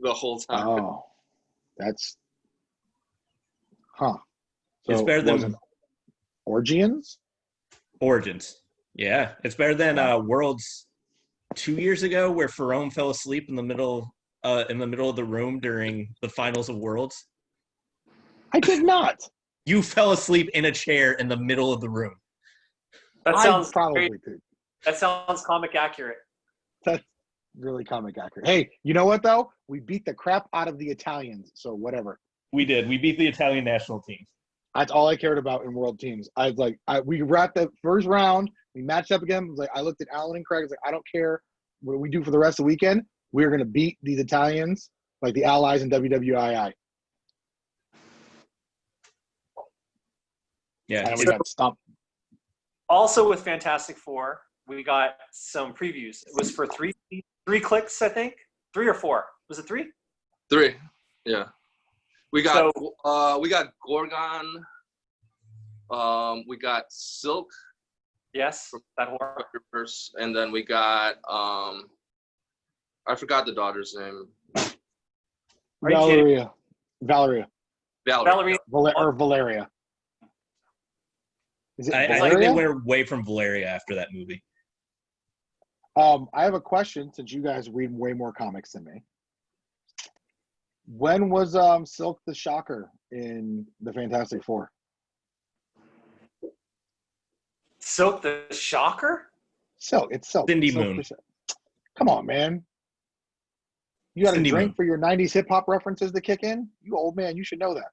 the whole time. Oh, that's So it's better than wasn't Origins. Origins. Yeah, it's better than Worlds 2 years ago, where Ferrone fell asleep in the middle of the room during the finals of Worlds. I did not. You fell asleep in a chair in the middle of the room. That sounds I probably very- did. That sounds comic accurate. That's really comic accurate. Hey, you know what though? We beat the crap out of the Italians, so whatever. We did. We beat the Italian national team. That's all I cared about in world teams. We wrapped the first round. We matched up again. I looked at Alan and Craig. I was like, I don't care what we do for the rest of the weekend. We're going to beat these Italians, like the Allies in WWII. Yeah. And we got stomped. Also with Fantastic Four, we got some previews. It was for three clicks, I think. 3 or 4. Was it 3? 3, yeah. We got Gorgon. We got Silk. Yes, that horror. And then we got I forgot the daughter's name. Are you kidding? Valeria. Valerie. Valeria. Is it I think Valeria? they went away from Valeria after that movie. I have a question since you guys read way more comics than me. When was Silk the Shocker in the Fantastic Four? Silk the Shocker? Silk. It's Silk. Cindy Silk Moon. Come on, man. You got a Cindy drink Moon. for your 90s hip hop references to kick in? You old man, you should know that.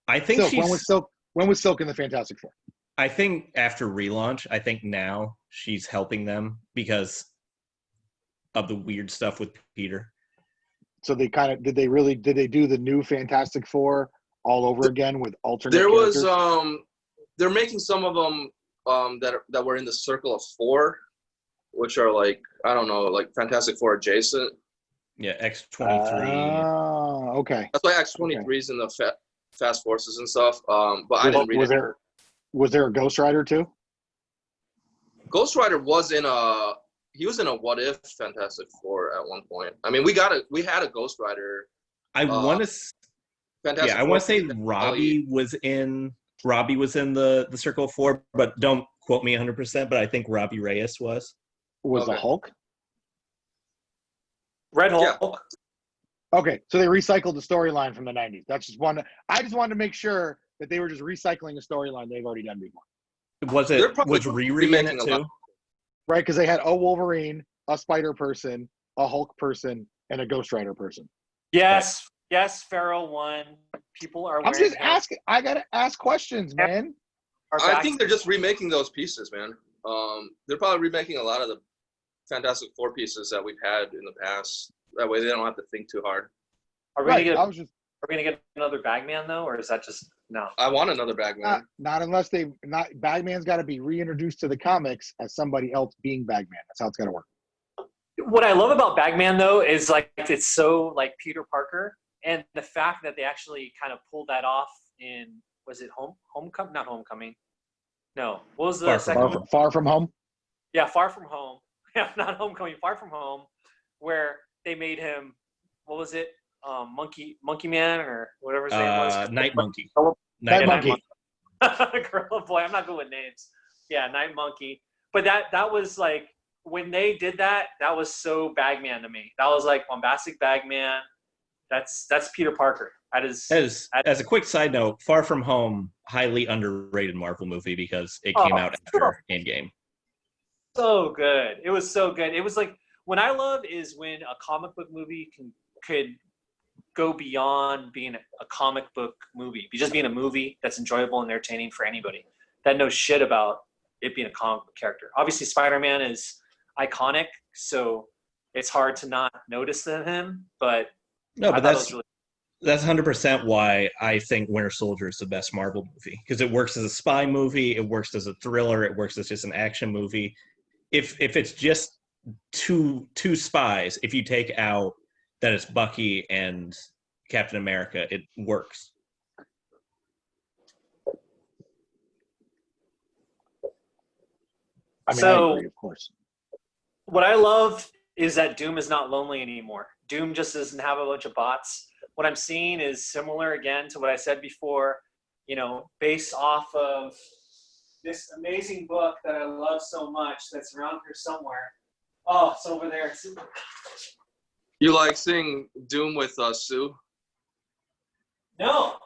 I think Silk. she's. When was Silk in the Fantastic Four? I think after relaunch, I think now she's helping them because of the weird stuff with Peter. So they did they do the new Fantastic Four all over again with alternate There characters? was they're making some of them that were in the Circle of 4, which are like, I don't know, like Fantastic Four adjacent. Yeah, X-23. Oh, okay. That's why X-23 is in the Fast Forces and stuff. But I didn't read it. Was there a Ghost Rider too? Ghost Rider was in a What If Fantastic Four at one point. I mean, we had a Ghost Rider. I want to. Fantastic Yeah, I Four want to say Robbie was in the Circle of 4, but don't quote me 100%. But I think Robbie Reyes was. Was Okay. the Hulk? Red Hulk. Yeah. Okay, so they recycled the storyline from the 90s. I just wanted to make sure that they were just recycling a storyline they've already done before. Was They're it probably was Riri in remaking it a lot. too? Right, because they had a Wolverine, a Spider person, a Hulk person, and a Ghost Rider person. Yes. Yes, Pharaoh won. People are I'm wearing just asking. I gotta ask questions, man. I think they're just remaking those pieces, man. They're probably remaking a lot of the Fantastic Four pieces that we've had in the past. That way they don't have to think too hard. Are we Right. gonna get? I was just Are we gonna get another Bagman though, or is that just no? I want another Bagman. not unless Bagman's got to be reintroduced to the comics as somebody else being Bagman. That's how it's got to work. What I love about Bagman though is like it's so like Peter Parker, and the fact that they actually kind of pulled that off in was it Homecoming? Not Homecoming. No. What was the second one? Far from home. Yeah, Far From Home. Yeah, not Homecoming. Far From Home, where they made him. What was it? Monkey Man or whatever his name was. Night Monkey. Night Monkey. Gorilla Boy. I'm not good with names. Yeah, Night Monkey. But that was like when they did that. That was so Bagman to me. That was like bombastic Bagman. That's Peter Parker. As a quick side note, Far From Home, highly underrated Marvel movie because it came out after Endgame. So good. It was so good. It was like what I love is when a comic book movie could go beyond being a comic book movie, just being a movie that's enjoyable and entertaining for anybody that knows shit about it being a comic book character. Obviously, Spider-Man is iconic, so it's hard to not notice him. But no, but that's 100% why I think Winter Soldier is the best Marvel movie because it works as a spy movie, it works as a thriller, it works as just an action movie. If it's just two spies, if you take out that it's Bucky and Captain America, it works. I agree, of course. What I love is that Doom is not lonely anymore. Doom just doesn't have a bunch of bots. What I'm seeing is similar again to what I said before, based off of this amazing book that I love so much that's around here somewhere. Oh, it's over there. You like seeing Doom with Sue? No.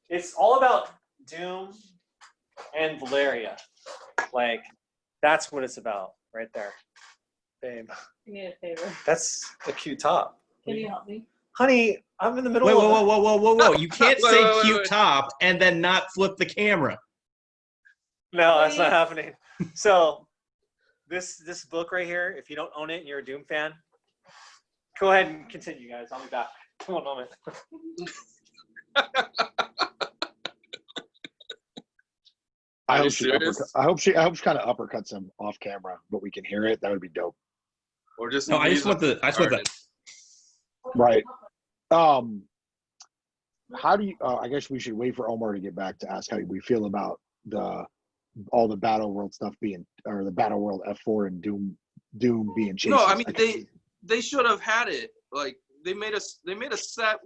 It's all about Doom and Valeria. Like, that's what it's about right there. Babe. You need a favor. That's a cute top. Can you help me? Honey, I'm in the middle Whoa. You can't say cute top and then not flip the camera. No, that's not happening. So, this book right here, if you don't own it and you're a Doom fan, go ahead and continue, guys. I'll be back. One moment. I hope she kind of uppercuts him off camera, but we can hear it. That would be dope. Or just no, I just want the right. How do you? I guess we should wait for Omar to get back to ask how we feel about all the Battle World stuff the Battle World F4 and Doom being chased. No, I mean they should have had it. Like they made a set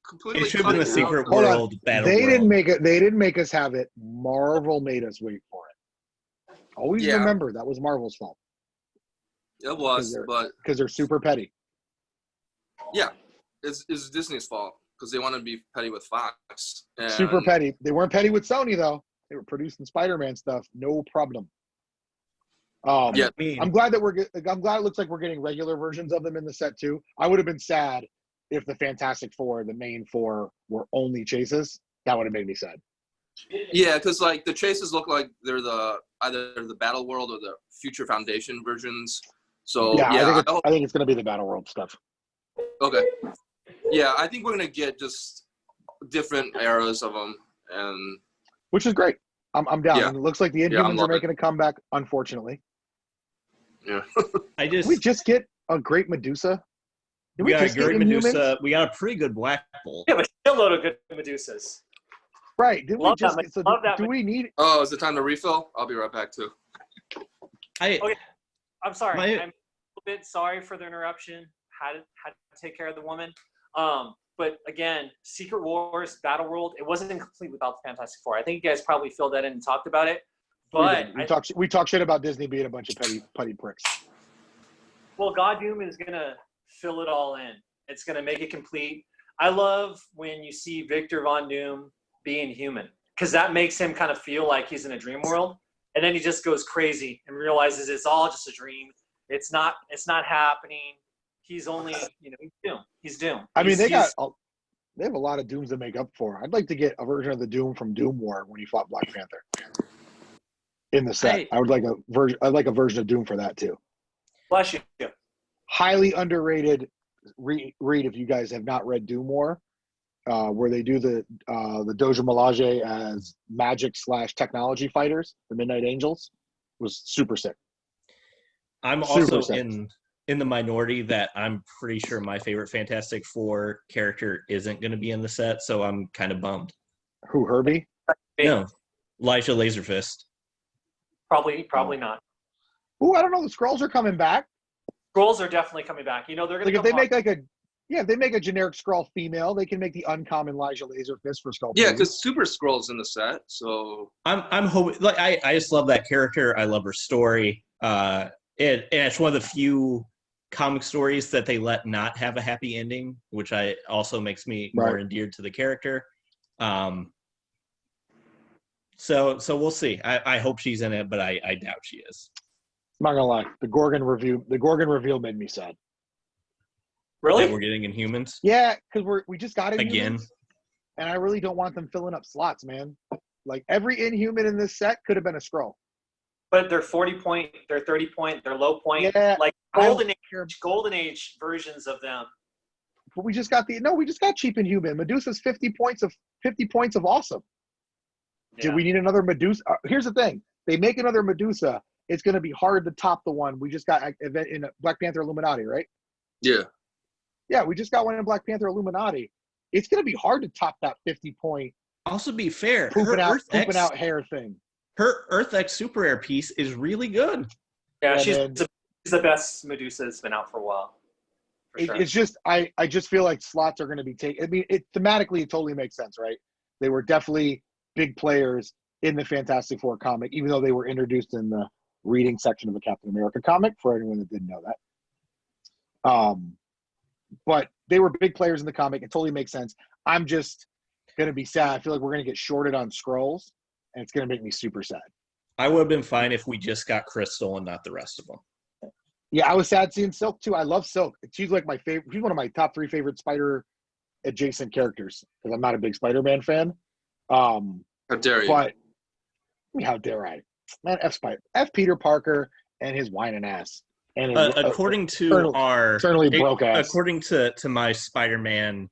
completely. It should have been the Secret World Battle They World. didn't make it. They didn't make us have it. Marvel made us wait for it. Always remember that was Marvel's fault. It was, because they're super petty. Yeah, it's Disney's fault because they want to be petty with Fox. And super petty. They weren't petty with Sony though. They were producing Spider-Man stuff, no problem. I'm glad it looks like we're getting regular versions of them in the set too. I would have been sad if the Fantastic Four, the main four, were only chases. That would have made me sad. Yeah, because like the chases look like they're either the Battle World or the Future Foundation versions. So I think it's going to be the Battle World stuff. Okay. Yeah, I think we're going to get just different eras of them, and which is great. I'm down. Yeah. And it looks like the Inhumans are making a comeback, unfortunately. Yeah. Did we just get a great Medusa? We got a great Medusa. We got a pretty good Black Bolt. Yeah, but a shitload of good Medusas. Right. Did we just? So do we need? Oh, is it time to refill? I'll be right back too. Okay. I'm sorry. I'm a little bit sorry for the interruption. Had to take care of the woman. But again, Secret Wars, Battle World, it wasn't complete without the Fantastic Four. I think you guys probably filled that in and talked about it. But we talk shit about Disney being a bunch of petty pricks. Well, God Doom is gonna fill it all in. It's gonna make it complete. I love when you see Victor Von Doom being human, because that makes him kind of feel like he's in a dream world, and then he just goes crazy and realizes it's all just a dream. It's not happening. He's only, he's Doom. I mean, they have a lot of Dooms to make up for. I'd like to get a version of the Doom from Doom War when he fought Black Panther in the set. I'd like a version of Doom for that too. Bless you. Highly underrated read if you guys have not read Doom War, where they do the Dojo Melage as magic / technology fighters, the Midnight Angels, was super sick. I'm Super also sick. in the minority that I'm pretty sure my favorite Fantastic Four character isn't going to be in the set, so I'm kind of bummed. Who, Herbie? No, Elijah Laserfist. Probably not. Ooh, I don't know. The Skrulls are coming back. Scrolls are definitely coming back. You know, they're Like gonna if they come make if they make a generic Skrull female, they can make the uncommon Elijah Laserfist for Skull. Yeah, because Super Scroll's in the set, so I'm hoping. Like I just love that character. I love her story. And it's one of the few comic stories that they let not have a happy ending, which also makes me more endeared to the character. So we'll see. I hope she's in it, but I doubt she is. I'm not gonna lie. The Gorgon reveal made me sad. Really? That we're getting Inhumans. Yeah, because we just got Inhumans, Again. and I really don't want them filling up slots, man. Like every Inhuman in this set could have been a Skrull. But they're 40 point, they're 30 point, they're low point. Yeah, like I don't golden age versions of them. But we just got cheap Inhuman. Medusa's 50 points of awesome. Yeah. Do we need another Medusa? Here's the thing: they make another Medusa, it's going to be hard to top the one we just got in Black Panther Illuminati, right? yeah. Yeah, we just got one in Black Panther Illuminati. It's going to be hard to top that 50-point Also, be fair, pooping her out hair thing. Her Earth X Super Rare piece is really good. Yeah, And she's then- the best Medusa that's been out for a while. For sure. It's just I just feel like slots are going to be taken. I mean, thematically it totally makes sense, right? They were definitely big players in the Fantastic Four comic, even though they were introduced in the reading section of the Captain America comic. For anyone that didn't know that, but they were big players in the comic. It totally makes sense. I'm just going to be sad. I feel like we're going to get shorted on Skrulls, and it's going to make me super sad. I would have been fine if we just got Crystal and not the rest of them. Yeah, I was sad seeing Silk too. I love Silk. She's like my favorite. She's one of my top 3 favorite Spider adjacent characters because I'm not a big Spider-Man fan. How dare you? But how dare I? Man, F. Peter Parker and his whining ass. And his, According to broke ass. According to my Spider-Man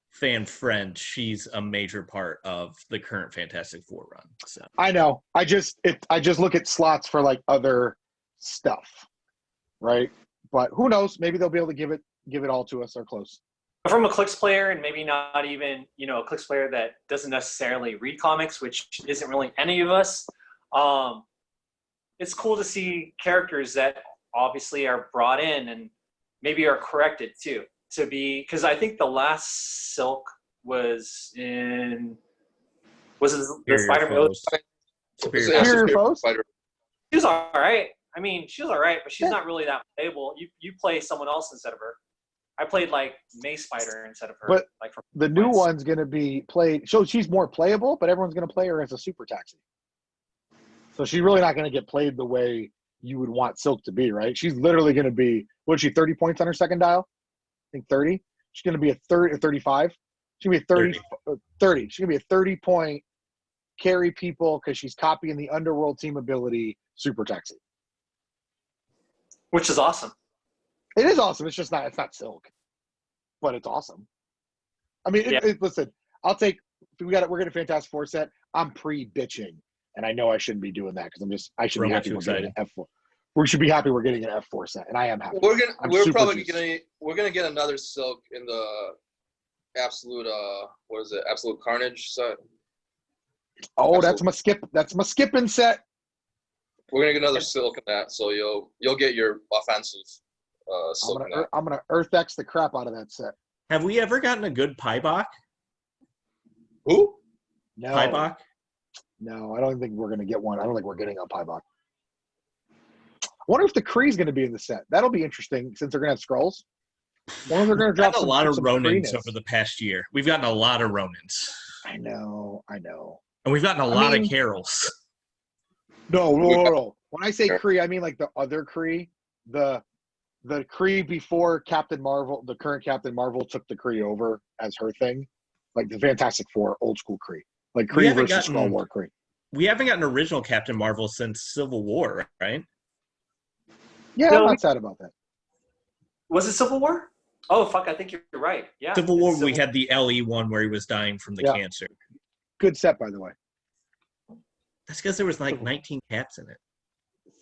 fan friend, she's a major part of the current Fantastic Four run. So I know. I just look at slots for like other stuff, right? But who knows? Maybe they'll be able to give it all to us or close. From a Clix player, and maybe not even, a Clix player that doesn't necessarily read comics, which isn't really any of us, it's cool to see characters that obviously are brought in and maybe are corrected too. To be, because I think the last Silk was it the Spider-Man? Superior Foes? She was all right. I mean, she was all right, but she's not really that playable. You play someone else instead of her. I played like May Spider instead of her. But like from the new one's going to be played. So she's more playable, but everyone's going to play her as a super taxi. So she's really not going to get played the way you would want Silk to be, right? She's literally going to be, what is she, 30 points on her second dial? I think 30. She's going to be a 30 or 35. She's going to be a 30. She's going to be a 30-point carry people because she's copying the Underworld team ability super taxi. which is awesome. It is awesome. It's not Silk, but it's awesome. I mean, listen, we're getting a Fantastic Four set. I'm pre-bitching, and I know I shouldn't be doing that because I should be happy we're getting an F4. We should be happy we're getting an F4 set, and I am happy. We're gonna get another Silk in the absolute Absolute Carnage set. Oh, that's my skipping set. We're gonna get another Silk in that, so you'll get your offensive Silk. I'm gonna Earth X the crap out of that set. Have we ever gotten a good Piebok? Who? No. Piebok? No, I don't think we're gonna get one. I don't think we're getting a Piebok. I wonder if the Kree's gonna be in the set. That'll be interesting since they're gonna have Skrulls. They're gonna We've gotten a lot of Ronins over the past year. We've gotten a lot of Ronins. I know. And we've gotten a lot of Carols. No. When I say Kree, I mean like the other Kree. The Kree before Captain Marvel, the current Captain Marvel took the Kree over as her thing. Like the Fantastic Four, old school Kree. Like Kree versus Skrull War Kree. We haven't gotten original Captain Marvel since Civil War, right? Yeah, No, I'm not sad about that. Was it Civil War? Oh fuck! I think you're right. Yeah. Civil War, it's we Civil- had the LE one where he was dying from the Yeah. cancer. Good set, by the way. That's because there was like 19 caps in it.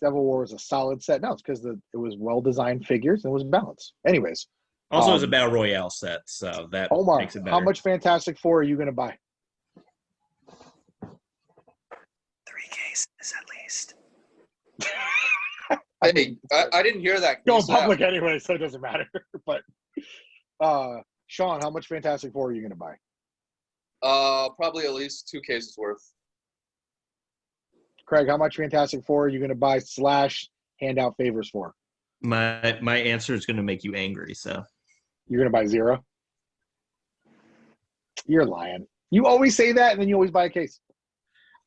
Civil War is a solid set. No, it's because it was well-designed figures and it was balanced. Anyways, Also, it was a Battle Royale set, so that Omar, makes it better. how much Fantastic Four are you going to buy? 3 cases at least. Hey, I didn't hear that. Go Can you in say that? public anyway, so it doesn't matter. But Sean, how much Fantastic Four are you going to buy? Probably at least 2 cases worth. Craig, how much Fantastic Four are you going to buy / hand out favors for? My answer is going to make you angry, so. You're going to buy 0? You're lying. You always say that, and then you always buy a case.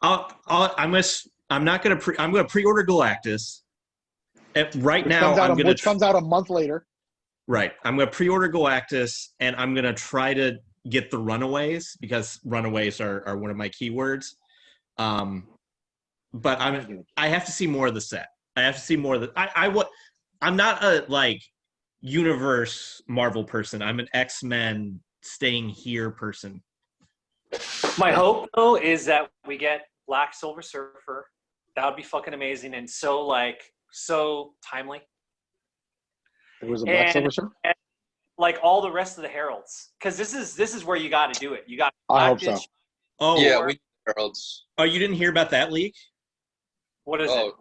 I'm not going to I'm going to pre-order Galactus. Right now, Which comes out a month later. Right. I'm going to pre-order Galactus, and I'm going to try to get the Runaways, because Runaways are one of my keywords. But I have to see more of the set. I have to see more of the. I'm not a universe Marvel person. I'm an X-Men staying here person. My hope though is that we get Black Silver Surfer. That would be fucking amazing and so timely. It was a Black Silver Surfer? And like all the rest of the heralds, because this is where you got to do it. You got. I hope so. Oh Yeah, we Heralds. Oh, you didn't hear about that leak? What is it?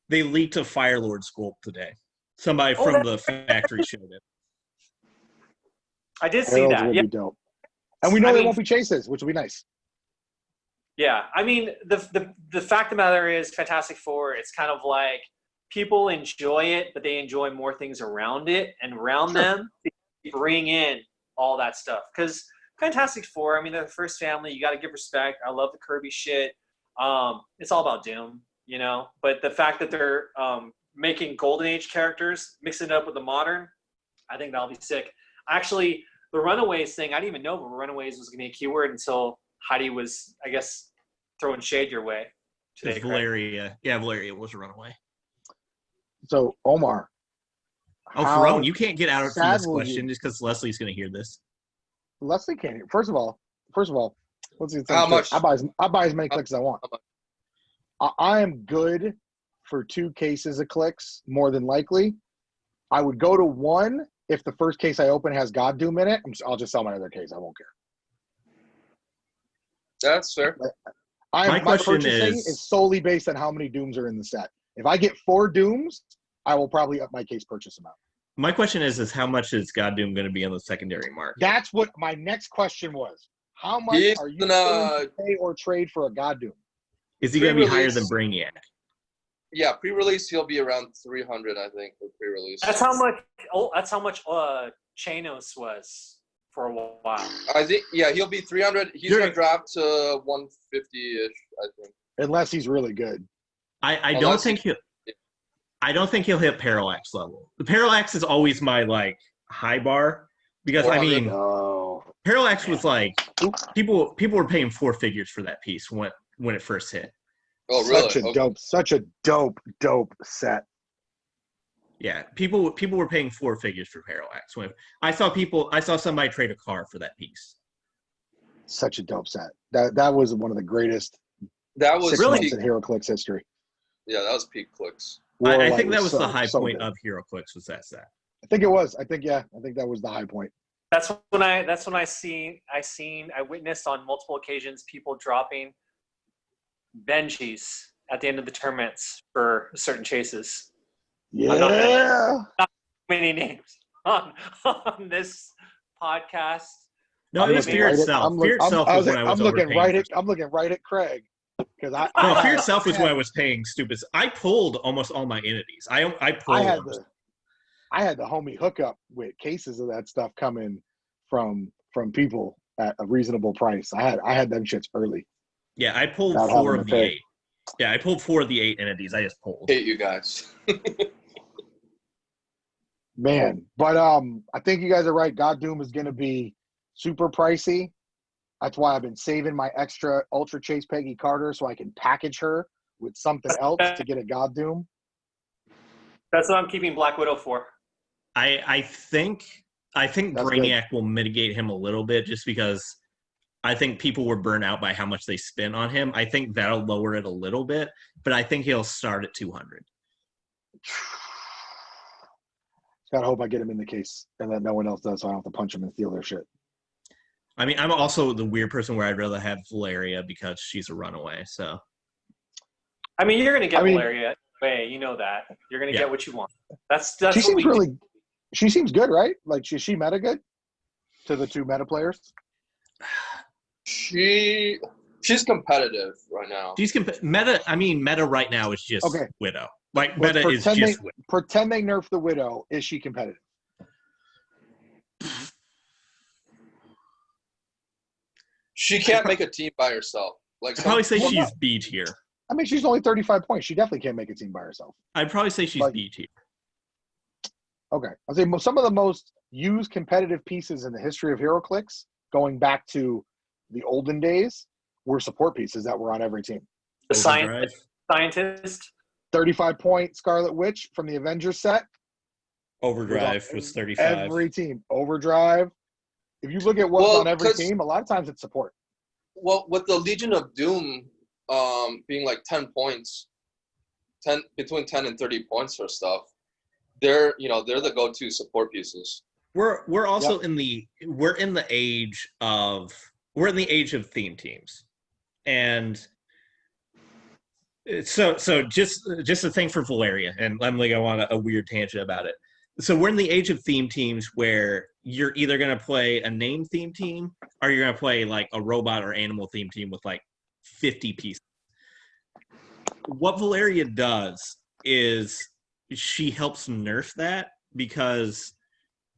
They leaked a Firelord sculpt today. Somebody from the factory showed it. I did see Heralds that. would Yeah. be dope. And we know they won't be chases, which will be nice. Yeah, I mean the fact of the matter is, Fantastic Four. It's kind of like people enjoy it, but they enjoy more things around it, and around them they bring in all that stuff. Because Fantastic Four, I mean, they're the first family. You got to give respect. I love the Kirby shit. It's all about Doom, But the fact that they're making Golden Age characters, mixing it up with the modern, I think that'll be sick. Actually, the Runaways thing, I didn't even know Runaways was going to be a keyword until Heidi was, I guess, throwing shade your way today. Valeria. Yeah, Valeria was a runaway. So, Omar. Oh, Ferone, you can't get out of this question just because Leslie's going to hear this. Leslie can't hear. First of all, let's get How much? I buy as many clicks as I want. I am good for 2 cases of clicks, more than likely. I would go to 1 if the first case I open has God Doom in it. I'll just sell my other case. I won't care. That's fair. My question purchasing is solely based on how many Dooms are in the set. If I get 4 Dooms, I will probably up my case purchase amount. My question is how much is God Doom going to be on the secondary market? That's what my next question was. How much are you willing to pay or trade for a God Doom? Is he going to be higher than Brainiac? Yeah, pre-release he'll be around 300, I think, for pre-release. That's how much. Oh, that's how much Chanos was for a while. I think he'll be 300. He's gonna drop to 150-ish, I think. Unless he's really good. I don't think he'll hit Parallax level. The Parallax is always my high bar because Parallax was people were paying 4 figures for that piece when it first hit. Oh, really? Such a dope set. Yeah, people were paying 4 figures for Parallax. When I saw somebody trade a car for that piece. Such a dope set. That was one of the greatest. That was 6 months in Heroclix history. Yeah, that was peak clicks. I think that was the high point of Heroclix was that set. I think it was. I think that was the high point. That's when I witnessed on multiple occasions people dropping Benjis at the end of the tournaments for certain chases. Yeah. Not many names on this podcast. No, it was Fear Itself. Fear Itself was when I was overpaying. I'm looking right at Craig. Fear Itself was when I was paying stupid. I pulled almost all my entities. I had the homie hookup with cases of that stuff coming from people at a reasonable price. I had them shits early. Yeah, I pulled 4 of the 8. Yeah, I pulled 4 of the 8 entities. I just pulled. Hate you guys. Man, but I think you guys are right. God Doom is going to be super pricey. That's why I've been saving my extra Ultra Chase Peggy Carter so I can package her with something else to get a God Doom. That's what I'm keeping Black Widow for. I think I think That's Brainiac will mitigate him a little bit just because I think people were burnt out by how much they spent on him. I think that'll lower it a little bit, but I think he'll start at 200. Gotta hope I get him in the case and that no one else does, so I don't have to punch him and steal their shit. I mean, I'm also the weird person where I'd rather have Valeria because she's a runaway. So, I mean, you're gonna get Valeria anyway. You know that you're gonna get what you want. That's she what seems we really. do. She seems good, right? Like she meta good to the two meta players. She's competitive right now. She's meta. I mean, meta right now is just Widow. Like meta is just Widow. Pretend they nerf the Widow. Is she competitive? She can't make a team by herself. Like I'd probably say she's B tier. I mean, she's only 35 points. She definitely can't make a team by herself. I'd probably say she's B tier. Okay. I'll say some of the most used competitive pieces in the history of Heroclix, going back to the olden days, were support pieces that were on every team. The scientist. 35-point Scarlet Witch from the Avengers set. Overdrive was 35. Every team. Overdrive. If you look at what's on every team, a lot of times it's support. Well, with the Legion of Doom being like 10 points, between 10 and 30 points for stuff, they're the go-to support pieces. We're also in the age of theme teams, and so just a thing for Valeria, and I'm going to go on a weird tangent about it. So we're in the age of theme teams where you're either going to play a name theme team or you're going to play like a robot or animal theme team with like 50 pieces. What Valeria does is she helps nerf that because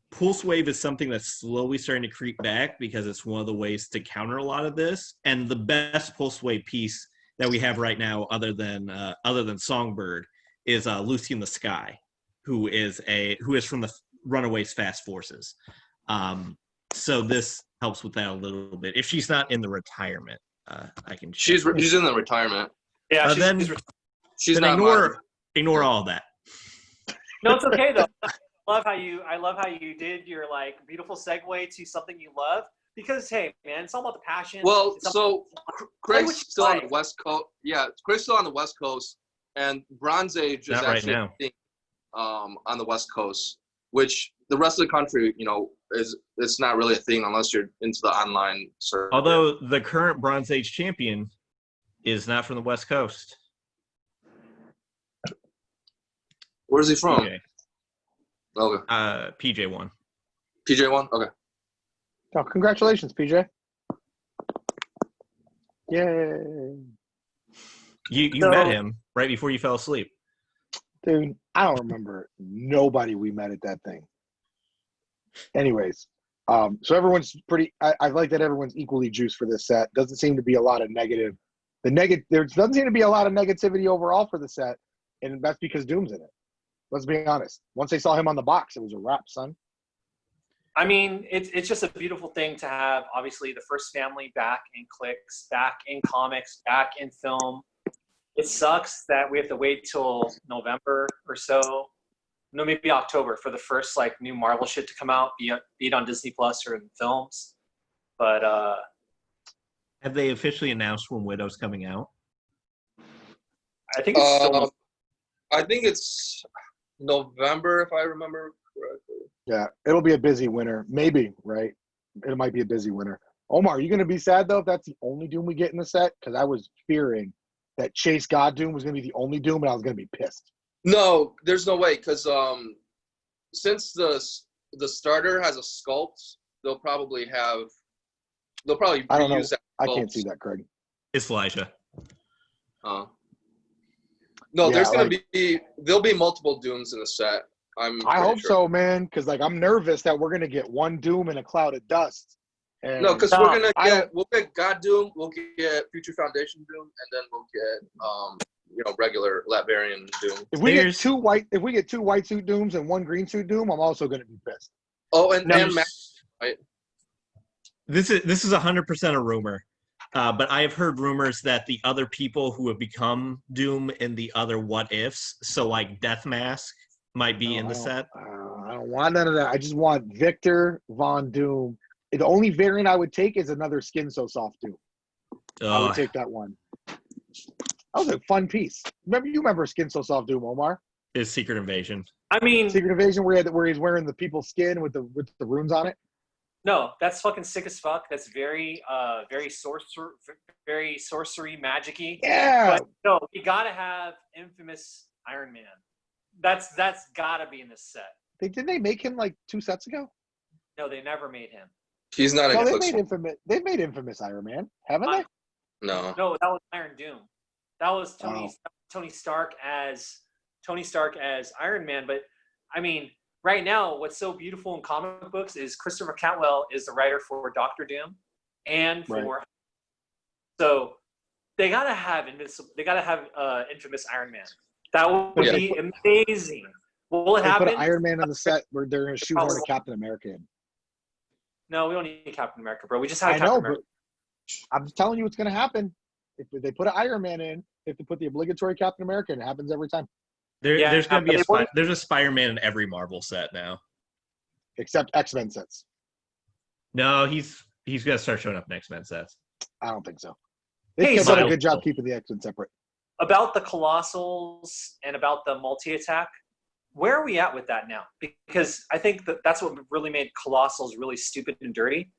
Pulse Wave is something that's slowly starting to creep back because it's one of the ways to counter a lot of this. And the best Pulse Wave piece that we have right now, other than Songbird, is Lucy in the Sky, who is from the Runaways Fast Forces. So this helps with that a little bit. If she's not in the retirement, I can. She's in the retirement. Yeah, she's not. Ignore all of that. No, it's okay though. I love how you did your like beautiful segue to something you love, because hey man, it's all about the passion. Well, so Craig's still on the West Coast. Yeah, Craig's still on the West Coast, and Bronze Age is actually a thing, on the West Coast, which the rest of the country, it's not really a thing unless you're into the online server. Although the current Bronze Age champion is not from the West Coast. Where's he from? PJ. Okay. PJ won. PJ won? Okay. Oh, congratulations, PJ. Yay. You met him right before you fell asleep. Dude, I don't remember nobody we met at that thing. Anyways, so everyone's I like that everyone's equally juiced for this set. Doesn't seem to be a lot of negative. There doesn't seem to be a lot of negativity overall for the set, and that's because Doom's in it. Let's be honest. Once they saw him on the box, it was a wrap, son. I mean, it's just a beautiful thing to have, obviously, the first family back in Clix, back in comics, back in film. It sucks that we have to wait till November or so, no, maybe October, for the first like new Marvel shit to come out, be it on Disney Plus or in films. But have they officially announced when Widow's coming out? I think it's still. I think it's November, if I remember correctly. Yeah, it'll be a busy winter. Maybe, right? It might be a busy winter. Omar, are you going to be sad, though, if that's the only Doom we get in the set? Because I was fearing that Chase God Doom was going to be the only Doom, and I was going to be pissed. No, there's no way, because since the starter has a sculpt, they'll probably I don't know. reuse that I sculpt. can't see that, Craig. It's Elijah. No, Yeah, there'll be multiple Dooms in the set. I hope so, man, because I'm nervous that we're going to get one Doom in a cloud of dust. And no, because we'll get God Doom, we'll get Future Foundation Doom, and then we'll get regular Latvarian Doom. If we get two white suit Dooms and one green suit Doom, I'm also going to be pissed. Oh, and Max, right? This is 100% a rumor, but I have heard rumors that the other people who have become Doom in the other what ifs, so like Death Mask might be in the set. I don't want none of that. I just want Victor Von Doom. The only variant I would take is another Skin So Soft Doom. I would take that one. That was a fun piece. You remember Skin So Soft Doom, Omar? Is Secret Invasion. I mean, Secret Invasion where he's wearing the people's skin with the runes on it. no, that's fucking sick as fuck. That's very sorcery magic-y. Yeah. But no, you gotta have infamous Iron Man. That's gotta be in this set. Didn't they make him like 2 sets ago? No, they never made him. He's not No, in they Clix. made infamous. They've made infamous Iron Man, haven't they? No. No, that was Iron Doom. That was Tony Stark as Iron Man. But I mean, right now, what's so beautiful in comic books is Christopher Cantwell is the writer for Doctor Doom, and for so they gotta have infamous Iron Man. That would be amazing. Will it They happen? put Iron Man on the set where they're going to shoehorn a Captain America in. No, we don't need Captain America, bro. We just have I Captain know, America. but I'm telling you what's going to happen. If they put an Iron Man in, they have to put the obligatory Captain America in. It happens every time. There's going to be but there's a Spider-Man in every Marvel set now. Except X-Men sets. No, he's going to start showing up in X-Men sets. I don't think so. Hey, They've done a Miles. good job keeping the X-Men separate. About the Colossals and about the multi-attack, where are we at with that now? Because I think that's what really made Colossals really stupid and dirty.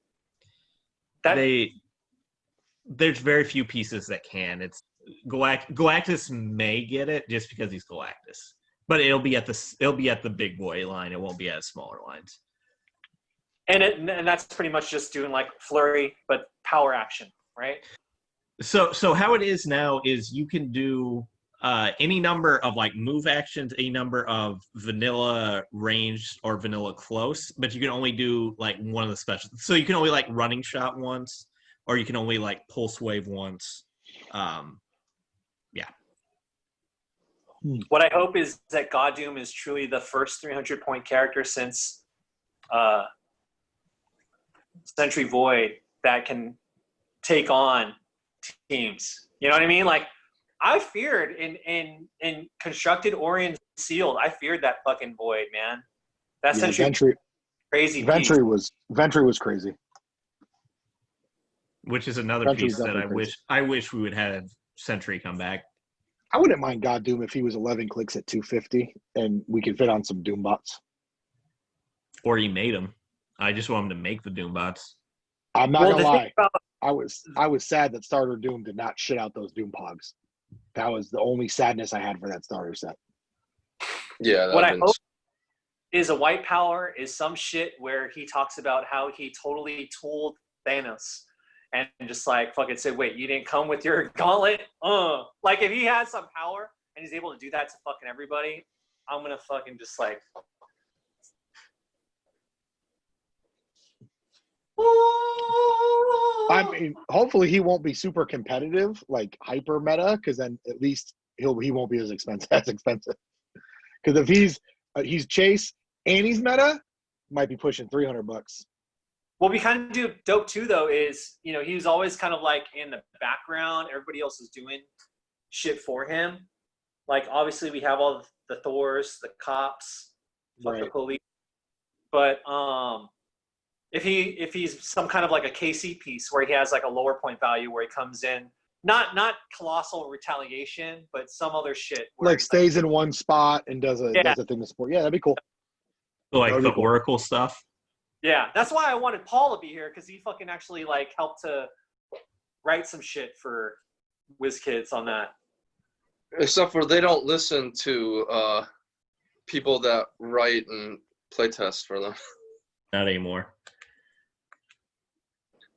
There's very few pieces that can. It's Galactus may get it just because he's Galactus, but it'll be at the big boy line. It won't be at smaller lines. And that's pretty much just doing like flurry, but power action, right? So how it is now is you can do any number of like move actions, any number of vanilla ranged or vanilla close, but you can only do like one of the specials. So you can only like running shot once, or you can only like pulse wave once. Yeah. What I hope is that God Doom is truly the first 300-point character since Sentry Void that can take on teams. You know what I mean? Like, I feared in Constructed Orion Sealed, I feared that fucking Void, man. That Sentry crazy. Ventry was crazy. Which is another Ventry's piece that definitely I wish we would have Sentry come back. I wouldn't mind God Doom if he was 11 clicks at 250 and we could fit on some Doom bots. Or he made them. I just want him to make the Doom bots. I'm not gonna lie. I was sad that Starter Doom did not shit out those Doom Pogs. That was the only sadness I had for that starter set. Yeah. What I hope is a white power is some shit where he talks about how he totally tooled Thanos and just like fucking said, wait, you didn't come with your gauntlet? Like if he has some power and he's able to do that to fucking everybody, I'm gonna fucking just like I mean, hopefully he won't be super competitive, like hyper meta, because then at least he won't be as expensive. Because if he's Chase and he's meta, might be pushing $300. What we kind of do dope too, though, is he was always kind of like in the background. Everybody else is doing shit for him. Like obviously we have all the Thors, the cops, the police, but if he's some kind of like a KC piece where he has like a lower point value where he comes in, not colossal retaliation, but some other shit. Like stays in one spot and does a thing to support. Yeah, that'd be cool. Like the Oracle stuff. Yeah, that's why I wanted Paul to be here because he fucking actually like helped to write some shit for WizKids on that. Except for they don't listen to people that write and playtest for them. Not anymore.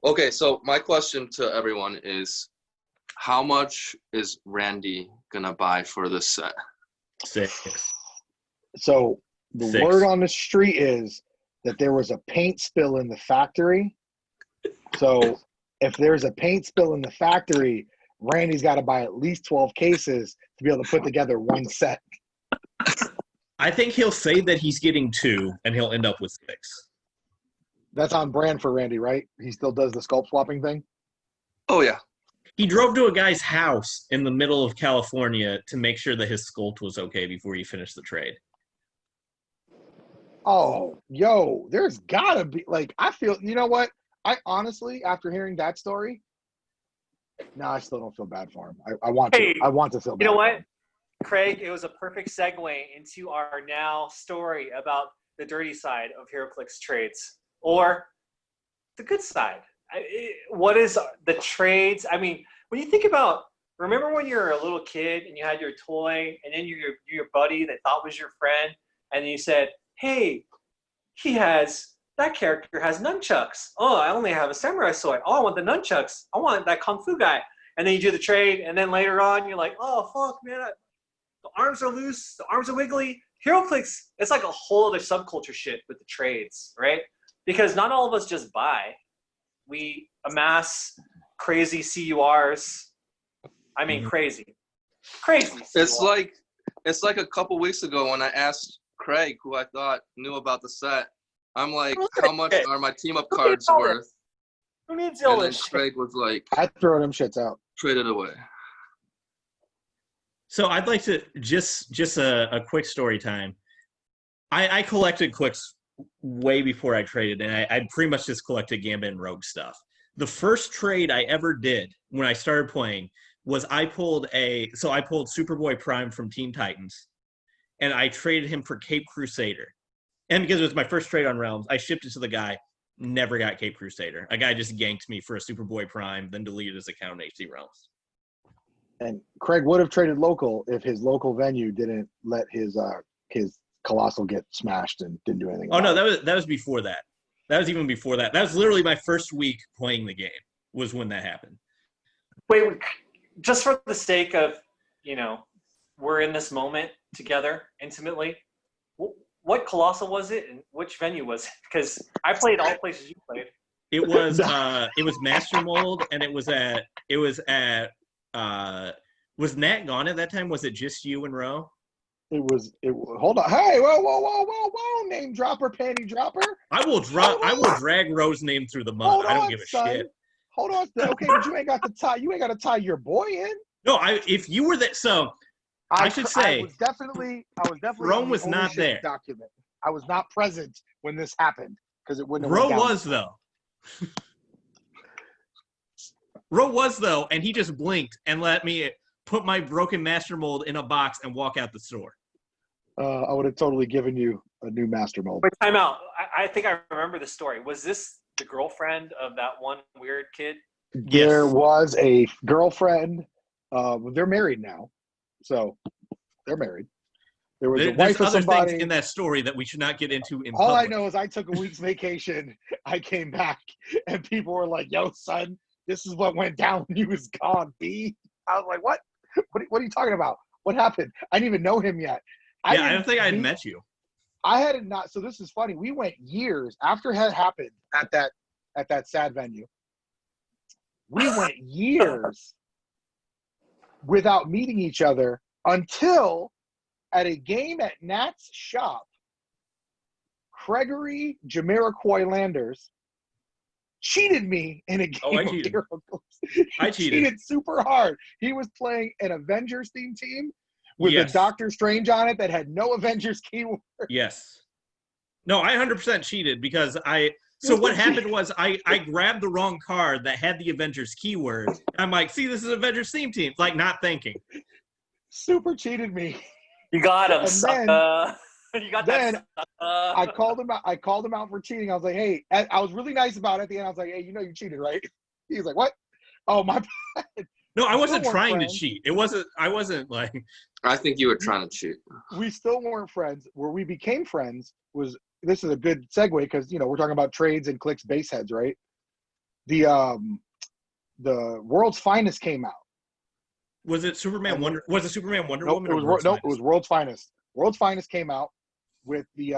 Okay, so my question to everyone is, how much is Randy gonna buy for this set? 6. So the 6. word on the street is that there was a paint spill in the factory. So if there's a paint spill in the factory, Randy's got to buy at least 12 cases to be able to put together one set. I think he'll say that he's getting 2, and he'll end up with 6. That's on brand for Randy, right? He still does the sculpt swapping thing? Oh, yeah. He drove to a guy's house in the middle of California to make sure that his sculpt was okay before he finished the trade. Oh, yo, there's gotta be like I feel. You know what? I honestly, after hearing that story, no, I still don't feel bad for him. I want to. Hey, I want to feel bad. You know for what, him. Craig? It was a perfect segue into our now story about the dirty side of Heroclix trades, or the good side. What is the trades? I mean, when you think about, remember when you were a little kid and you had your toy, and then your buddy that thought was your friend, and you said, "Hey, that character has nunchucks. Oh, I only have a samurai sword. Oh, I want the nunchucks. I want that kung fu guy." And then you do the trade, and then later on, you're like, "Oh, fuck, man, the arms are loose, the arms are wiggly." Heroclix, it's like a whole other subculture shit with the trades, right? Because not all of us just buy. We amass crazy CURs. I mean, crazy CURs. It's like a couple weeks ago when I asked Craig, who I thought knew about the set. I'm like, how much are my team up cards worth? Who needs all And then this shit? Craig was like, I throw them shits out. trade it away. So I'd like to just a quick story time. I collected Clix way before I traded, and I pretty much just collected Gambit and Rogue stuff. The first trade I ever did when I started playing was I pulled Superboy Prime from Teen Titans, and I traded him for Cape Crusader. And because it was my first trade on Realms, I shipped it to the guy, never got Cape Crusader. A guy just ganked me for a Superboy Prime, then deleted his account in HC Realms. And Craig would have traded local if his local venue didn't let his Colossal get smashed and didn't do anything. Oh no, that was before that. That was even before that. That was literally my first week playing the game was when that happened. Wait, just for the sake of, we're in this moment together intimately. What Colossal was it, and which venue was it? Because I played all places you played. It was Master Mold, and it was at was Nat gone at that time? Was it just you and Ro? Hold on. Hey, whoa, name dropper, panty dropper. I will drag Ro's name through the mud. I don't give a shit. Hold on. Okay, but you ain't got to tie your boy in. No, if you were that, so I should say I was definitely Rome was not there. Document. I was not present when this happened because it wouldn't have Ro went down. was though. Ro was though, and he just blinked and let me put my broken master mold in a box and walk out the store. I would have totally given you a new master mold. Wait, time out. I think I remember the story. Was this the girlfriend of that one weird kid? There was a girlfriend. They're married now, so they're married. There was a wife of somebody. Other things in that story that we should not get into in All public. I know is I took a week's vacation. I came back, and people were like, "Yo, son, this is what went down when he was gone." B. I was like, "What? What are you talking about? What happened? I didn't even know him yet." I don't think I had met you. I had it not. So this is funny. We went years after it had happened at that sad venue. We went years without meeting each other until at a game at Nat's shop, Gregory Jamiroquai Landers cheated me in a game of Heroclix. I cheated super hard. He was playing an Avengers themed team with a Doctor Strange on it that had no Avengers keyword. Yes. No, I 100% cheated because so what happened was I grabbed the wrong card that had the Avengers keyword. I'm like, see, this is Avengers theme team. Like, not thinking. Super cheated me. You got him, sucker. You got that. I called him out. I called him out for cheating. I was like, hey, I was really nice about it at the end. I was like, hey, you cheated, right? He was like, what? Oh, my bad. No, I wasn't trying to cheat. I wasn't like. I think you were trying to cheat. We still weren't friends. Where we became friends was, this is a good segue because, we're talking about trades and Clix base heads, right? The World's Finest came out. Was it Superman Wonder? Was it Superman Wonder nope, Woman? It was World's Finest. World's Finest came out with the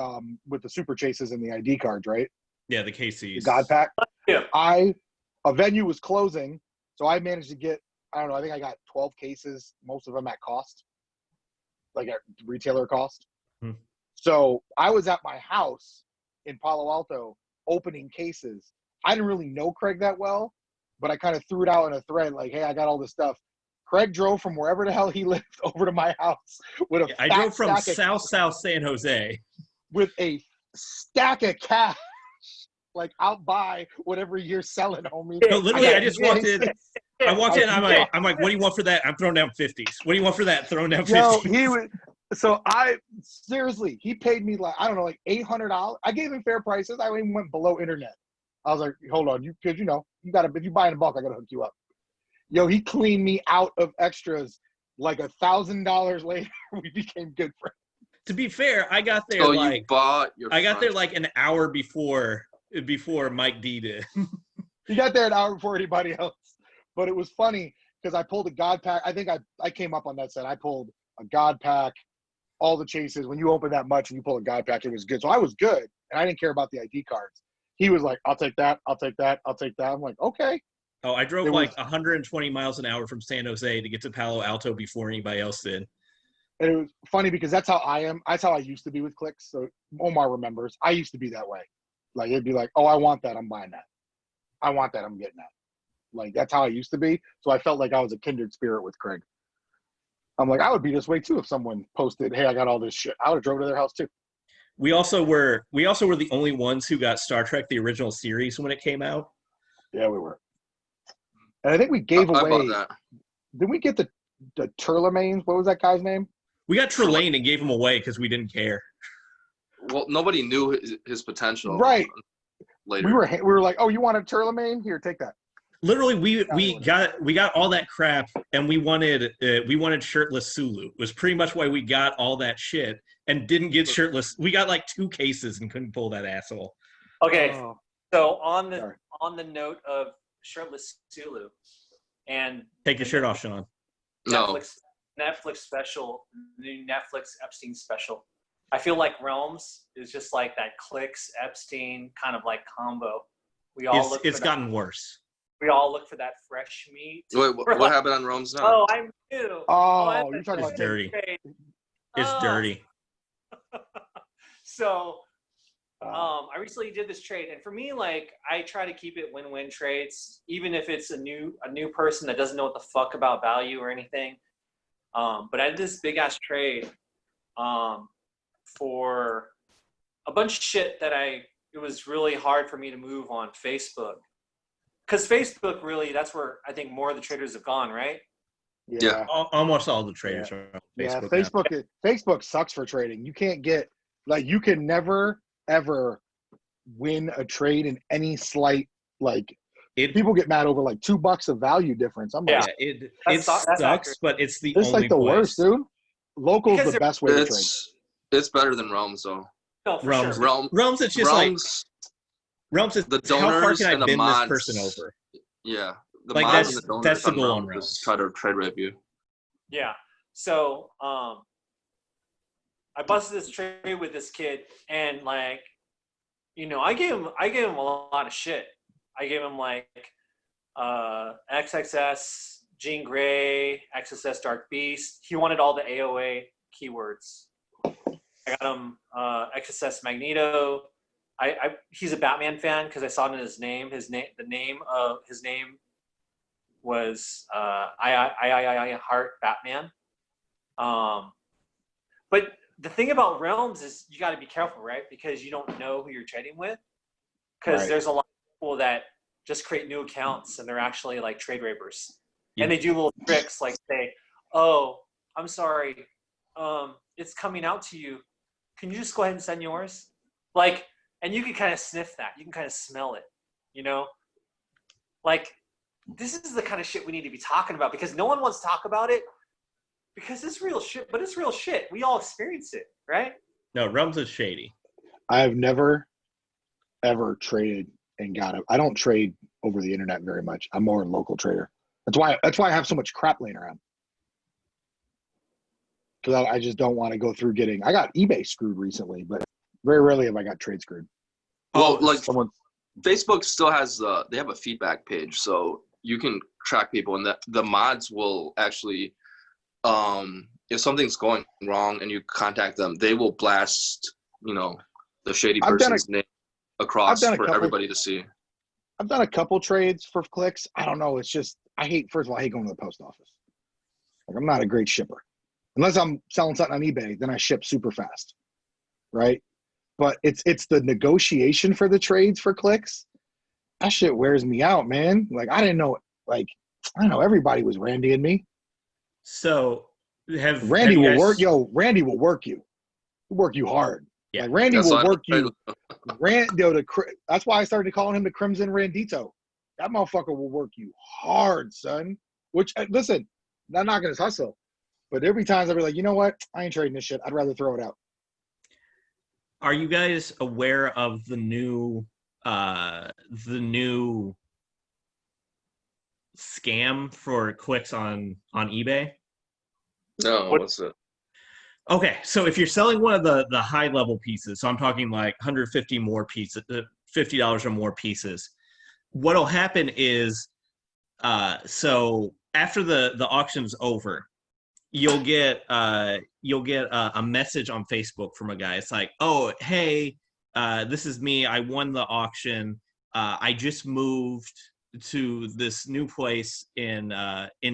super chases and the ID cards, right? Yeah, the KCs. The God Pack. Yeah. A venue was closing, so I managed to get, I don't know, I think I got 12 cases, most of them at cost, like at retailer cost. So I was at my house in Palo Alto opening cases. I didn't really know Craig that well, but I kind of threw it out in a thread like, hey, I got all this stuff. Craig drove from wherever the hell he lived over to my house with a I drove from South San Jose with a stack of cash. Like, I'll buy whatever you're selling, homie. No, literally, I just walked in. I walked in. Yeah. I'm like, what do you want for that? I'm throwing down 50s. What do you want for that? Throwing down 50s. Yo, he was. So seriously, he paid me like, I don't know, like $800. I gave him fair prices. I even went below internet. I was like, hold on, because you gotta, if you buy in bulk, I gotta hook you up. Yo, he cleaned me out of extras. Like $1,000 later, we became good friends. To be fair, I got there So like you bought your. I got there front- like an hour before Mike D did. He got there an hour before anybody else. But it was funny because I pulled a God pack. I think I came up on that set. I pulled a God pack, all the chases. When you open that much and you pull a God pack, it was good. So I was good, and I didn't care about the ID cards. He was like, I'll take that, I'll take that, I'll take that. I'm like, okay. Oh, I drove It like was- 120 miles an hour from San Jose to get to Palo Alto before anybody else did. And it was funny because that's how I am. That's how I used to be with Clix. So Omar remembers. I used to be that way. Like, it'd be like, oh, I want that, I'm buying that. I want that, I'm getting that. Like, that's how I used to be. So I felt like I was a kindred spirit with Craig. I'm like, I would be this way too if someone posted, hey, I got all this shit. I would have drove to their house too. We also were the only ones who got Star Trek the original series when it came out. Yeah, we were. And I think we gave I away. bought that. Did we get the Turlemanes? What was that guy's name? We got Trelane and gave him away because we didn't care. Well, nobody knew his potential. Right. Later. We were like, oh, you want a Turlemane? Here, take that. Literally, we got all that crap, and we wanted shirtless Sulu. It was pretty much why we got all that shit and didn't get shirtless. We got like 2 cases and couldn't pull that asshole. Okay, Oh. so Sorry. on the note of shirtless Sulu, and Take your shirt off, Sean. No. Netflix special, new Netflix Epstein special. I feel like Realms is just like that Clix Epstein kind of like combo. It's gotten worse. We all look for that fresh meat. Wait, We're what like, happened on Rome's now? Oh, I'm new. Oh, you're talking It's about dirty. Great. It's Oh. dirty. So, I recently did this trade, and for me, like, I try to keep it win-win trades, even if it's a new person that doesn't know what the fuck about value or anything. But I did this big ass trade for a bunch of shit that it was really hard for me to move on Facebook. Because Facebook, really, that's where I think more of the traders have gone, right? Yeah. Almost all the traders are on Yeah, Facebook. now. Facebook sucks for trading. You can't get, like, you can never ever win a trade in any slight, like, people get mad over like $2 of value difference. I'm like, It That's sucks, accurate. but it's the it's only like the place. worst, dude. Local's Because the best way to trade. It's better than Realms though. No, for Realms. sure. Realms, it's just Realms, Realms is the how far donors can I and the bend mods, this person over? Yeah, the Like, mods that's- and the donors that's the on goal on Realms Realms. just try to trade rape you. Yeah. So, I busted this trade with this kid, and like, I gave him a lot of shit. I gave him like XXS, Jean Grey, XSS Dark Beast. He wanted all the AOA keywords. I got him XSS Magneto. He's a Batman fan because I saw it in his name. The name of his name was I Heart Batman. But the thing about Realms is you got to be careful, right? Because you don't know who you're trading with. Because Right. there's a lot of people that just create new accounts and they're actually like trade rapers. Yeah. And they do little tricks like say, oh, I'm sorry, it's coming out to you. Can you just go ahead and send yours? Like, and you can kind of sniff that. You can kind of smell it, Like, this is the kind of shit we need to be talking about because no one wants to talk about it because it's real shit, but it's real shit. We all experience it, right? No, Realms is shady. I have never, ever traded and got it. I don't trade over the internet very much. I'm more a local trader. That's why I have so much crap laying around. Because I just don't want to go through getting. I got eBay screwed recently, but very rarely have I got trade screwed. Well, like Someone. Facebook still has they have a feedback page, so you can track people, and the mods will actually, if something's going wrong and you contact them, they will blast, the shady person's name across for everybody to see. I've done a couple trades for Clix. I don't know. It's just first of all, I hate going to the post office. Like, I'm not a great shipper. Unless I'm selling something on eBay, then I ship super fast. Right? but it's the negotiation for the trades for Clix. That shit wears me out, man. Like I didn't know, everybody was Randy and me. So Randy you will guys, work, Randy will work you. He'll work you hard. Yeah. Like Randy That's will why I work don't you. That's why I started calling him the Crimson Randito. That motherfucker will work you hard, son. Which listen, not knocking his hustle, but every time I'll be like, you know what? I ain't trading this shit. I'd rather throw it out. are you guys aware of the new scam for clicks on eBay? No, What- what's it? Okay, so if you're selling one of the high level pieces, so I'm talking like 150 more pieces, $50 or more pieces, what'll happen is, so after the auction's over, you'll get a message on Facebook from a guy. It's like, oh, hey, this is me. I won the auction. I just moved to this new place in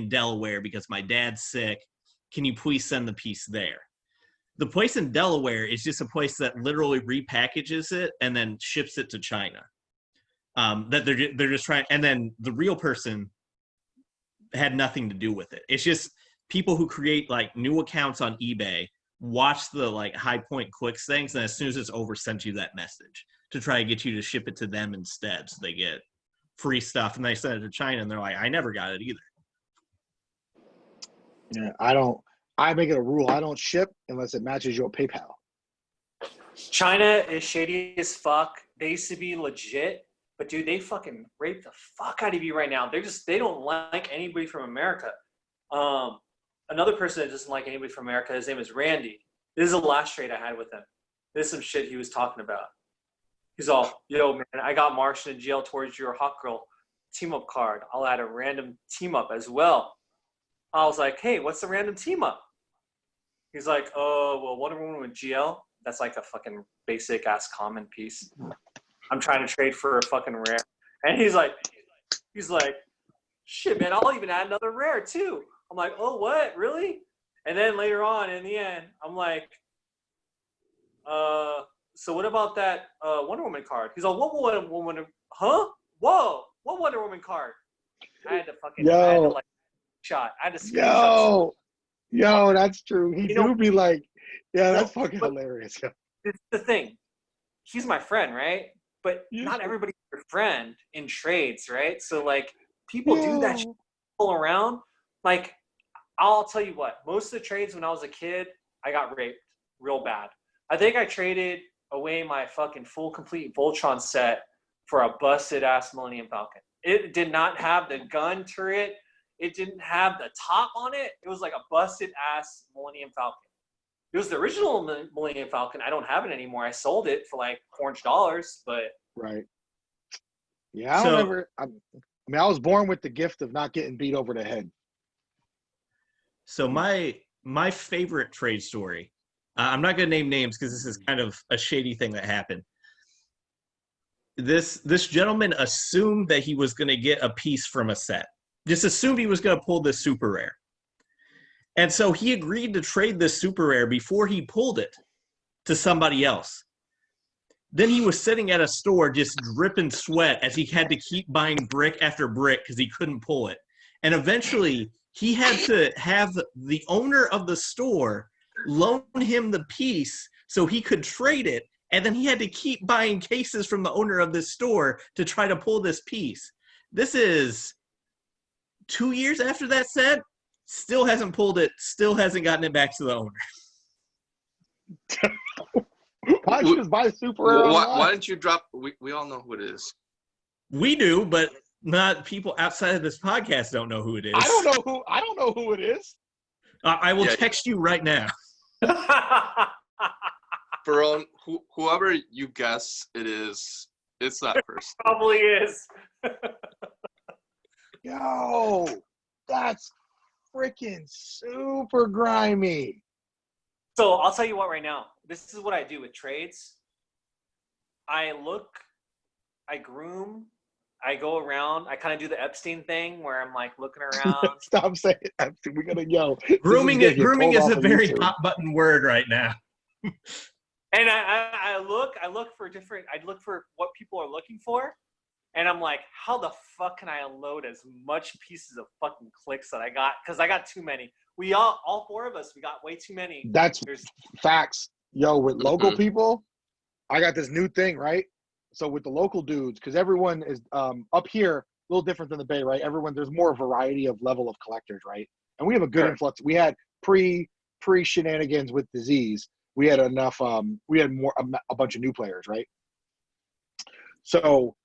Delaware because my dad's sick. Can you please send the piece there? The place in Delaware is just a place that literally repackages it and then ships it to China. That they're just trying, and then the real person had nothing to do with it. It's just people who create like new accounts on eBay watch the like high point clicks things, and as soon as it's over, send you that message to try to get you to ship it to them instead, so they get free stuff. And they send it to China, and they're like, I never got it either. Yeah, I make it a rule. I don't ship unless it matches your PayPal. China is shady as fuck. They used to be legit, but dude, they fucking rape the fuck out of you right now. They don't like anybody from America. Another person that doesn't like anybody from America, his name is Randy. This is the last trade I had with him. This is some shit he was talking about. He's all, yo, man, I got Martian in jail towards your Hot Girl team-up card. I'll add a random team-up as well. I was like, hey, what's the random team-up? He's like, oh, well, Wonder Woman with GL. That's like a fucking basic-ass common piece. I'm trying to trade for a fucking rare. And he's like, shit, man, I'll even add another rare, too. I'm like, oh, what? Really? And then later on, in the end, I'm like, so what about that Wonder Woman card? He's like, what Wonder Woman? Huh? Whoa, what Wonder Woman card? I had to fucking, I had to like shot. I had to screenshot. Yo, that's true. He do be like, yeah, that's fucking but hilarious. It's the thing. He's my friend, right? But not everybody's your friend in trades, right? So like people do that shit all around. Like, I'll tell you what, most of the trades when I was a kid, I got raped real bad. I think I traded away my fucking full complete Voltron set for a busted ass Millennium Falcon. It did not have the gun turret. It didn't have the top on it. It was like a busted ass Millennium Falcon. It was the original Millennium Falcon. I don't have it anymore. I sold it for like $400, but right. Yeah, I was born with the gift of not getting beat over the head. So my favorite trade story, I'm not going to name names because this is kind of a shady thing that happened. This gentleman assumed that he was going to get a piece from a set. Just assumed he was going to pull this super rare. And so he agreed to trade this super rare before he pulled it to somebody else. Then he was sitting at a store just dripping sweat as he had to keep buying brick after brick because he couldn't pull it. And eventually he had to have the owner of the store loan him the piece so he could trade it. And then he had to keep buying cases from the owner of this store to try to pull this piece. This is 2 years after that set. Still hasn't pulled it. Still hasn't gotten it back to the owner. Why don't you just buy super rare online? Why don't you drop? We all know who it is. We do, but not people outside of this podcast don't know who it is. I don't know who it is. I will text you right now. Ferone, whoever you guess it is, it's that person. probably is. Yo, that's freaking super grimy. So I'll tell you what right now. This is what I do with trades. I groom, I go around, I kind of do the Epstein thing where I'm like looking around. Stop saying Epstein. We're gonna Grooming is a very YouTube. hot button word right now. And I look for what people are looking for, and I'm like, how the fuck can I unload as much pieces of fucking Clix that I got? Because I got too many. We all four of us, we got way too many. That's facts. Yo, with local people, I got this new thing, right? So with the local dudes, because everyone is up here, a little different than the Bay, right? There's more variety of level of collectors, right? And we have a good influx. We had pre shenanigans with disease. We had enough. We had a bunch of new players, right? So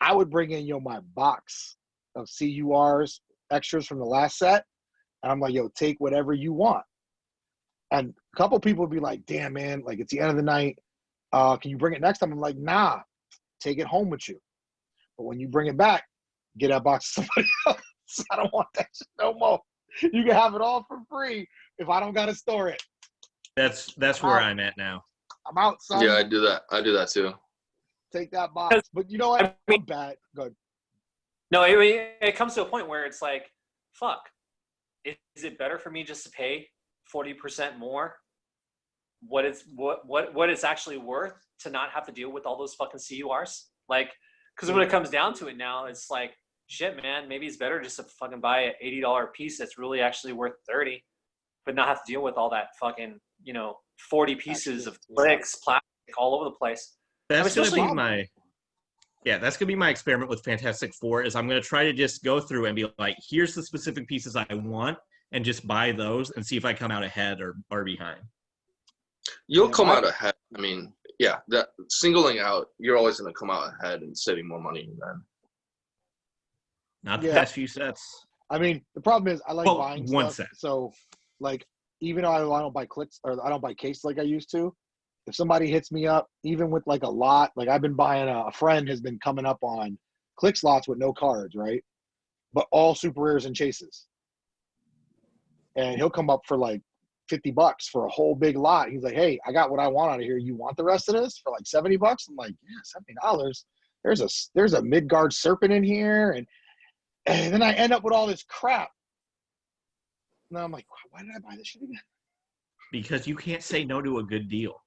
I would bring in my box of CURs extras from the last set, and I'm like, yo, take whatever you want. And a couple people would be like, damn, man, like it's the end of the night. Can you bring it next time? I'm like, nah, take it home with you. But when you bring it back, get that box to somebody else. I don't want that shit no more. You can have it all for free if I don't got to store it. That's where I'm at now. I'm out, son. Yeah, I do that too. Take that box. But you know what? I'm bad. Good. No, it comes to a point where it's like, fuck. Is it better for me just to pay 40% more? What it's actually worth to not have to deal with all those fucking CURs? Like, because when it comes down to it now, it's like, shit, man, maybe it's better just to fucking buy an $80 piece that's really actually worth 30, but not have to deal with all that fucking 40 pieces of Clix, plastic all over the place. That's gonna be my experiment with Fantastic Four. Is I'm gonna try to just go through and be like, here's the specific pieces I want, and just buy those and see if I come out ahead or behind. You'll come out ahead. I mean, yeah, that singling out, you're always going to come out ahead and saving more money then. Not the past few sets. I mean, the problem is I like buying one stuff. set. So, like, even though I don't buy Clix or I don't buy cases like I used to, if somebody hits me up, even with like a lot, like I've been buying a friend has been coming up on Clix lots with no cards, right? But all super rares and chases. And he'll come up for like $50 for a whole big lot. He's like, hey, I got what I want out of here. You want the rest of this for like $70? I'm like, yeah, $70. There's a Midgard serpent in here. And then I end up with all this crap. And I'm like, why did I buy this shit again? Because you can't say no to a good deal.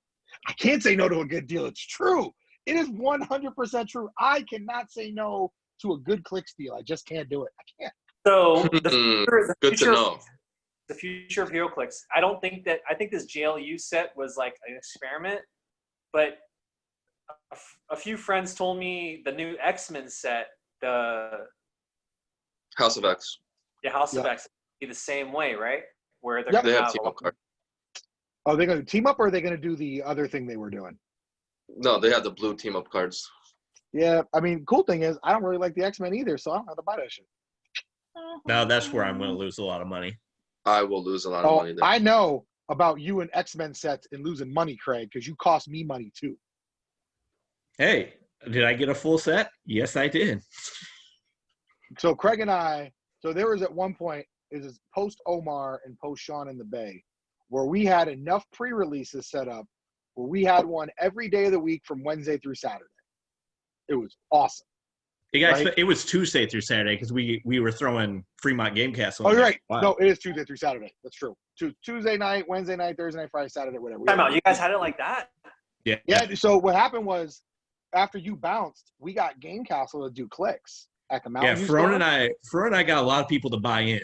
I can't say no to a good deal. It's true. It is 100% true. I cannot say no to a good Clix deal. I just can't do it. I can't. So good to know. The future of Heroclix. I think this JLU set was like an experiment, but a few friends told me the new X-Men set, the House of X. Yeah, House of X be the same way, right? Where they're they have team up cards. Are they going to team up or are they going to do the other thing they were doing? No, they have the blue team up cards. Yeah, I mean, cool thing is I don't really like the X-Men either, so I don't have to buy that shit. Now that's where I'm going to lose a lot of money. I will lose a lot of money there. I know about you and X-Men sets and losing money, Craig, because you cost me money too. Hey, did I get a full set? Yes, I did. So Craig and I, there was at one point, it was post Omar and post Sean in the Bay, where we had enough pre-releases set up where we had one every day of the week from Wednesday through Saturday. It was awesome. It was Tuesday through Saturday because we were throwing Fremont Game Castle. Oh, you're right. Wow. No, it is Tuesday through Saturday. That's true. Tuesday night, Wednesday night, Thursday night, Friday, Saturday, whatever. Time out. You guys had it like that? Yeah. Yeah. So what happened was after you bounced, we got Game Castle to do Clix at the Mountain View Fron and I got a lot of people to buy in.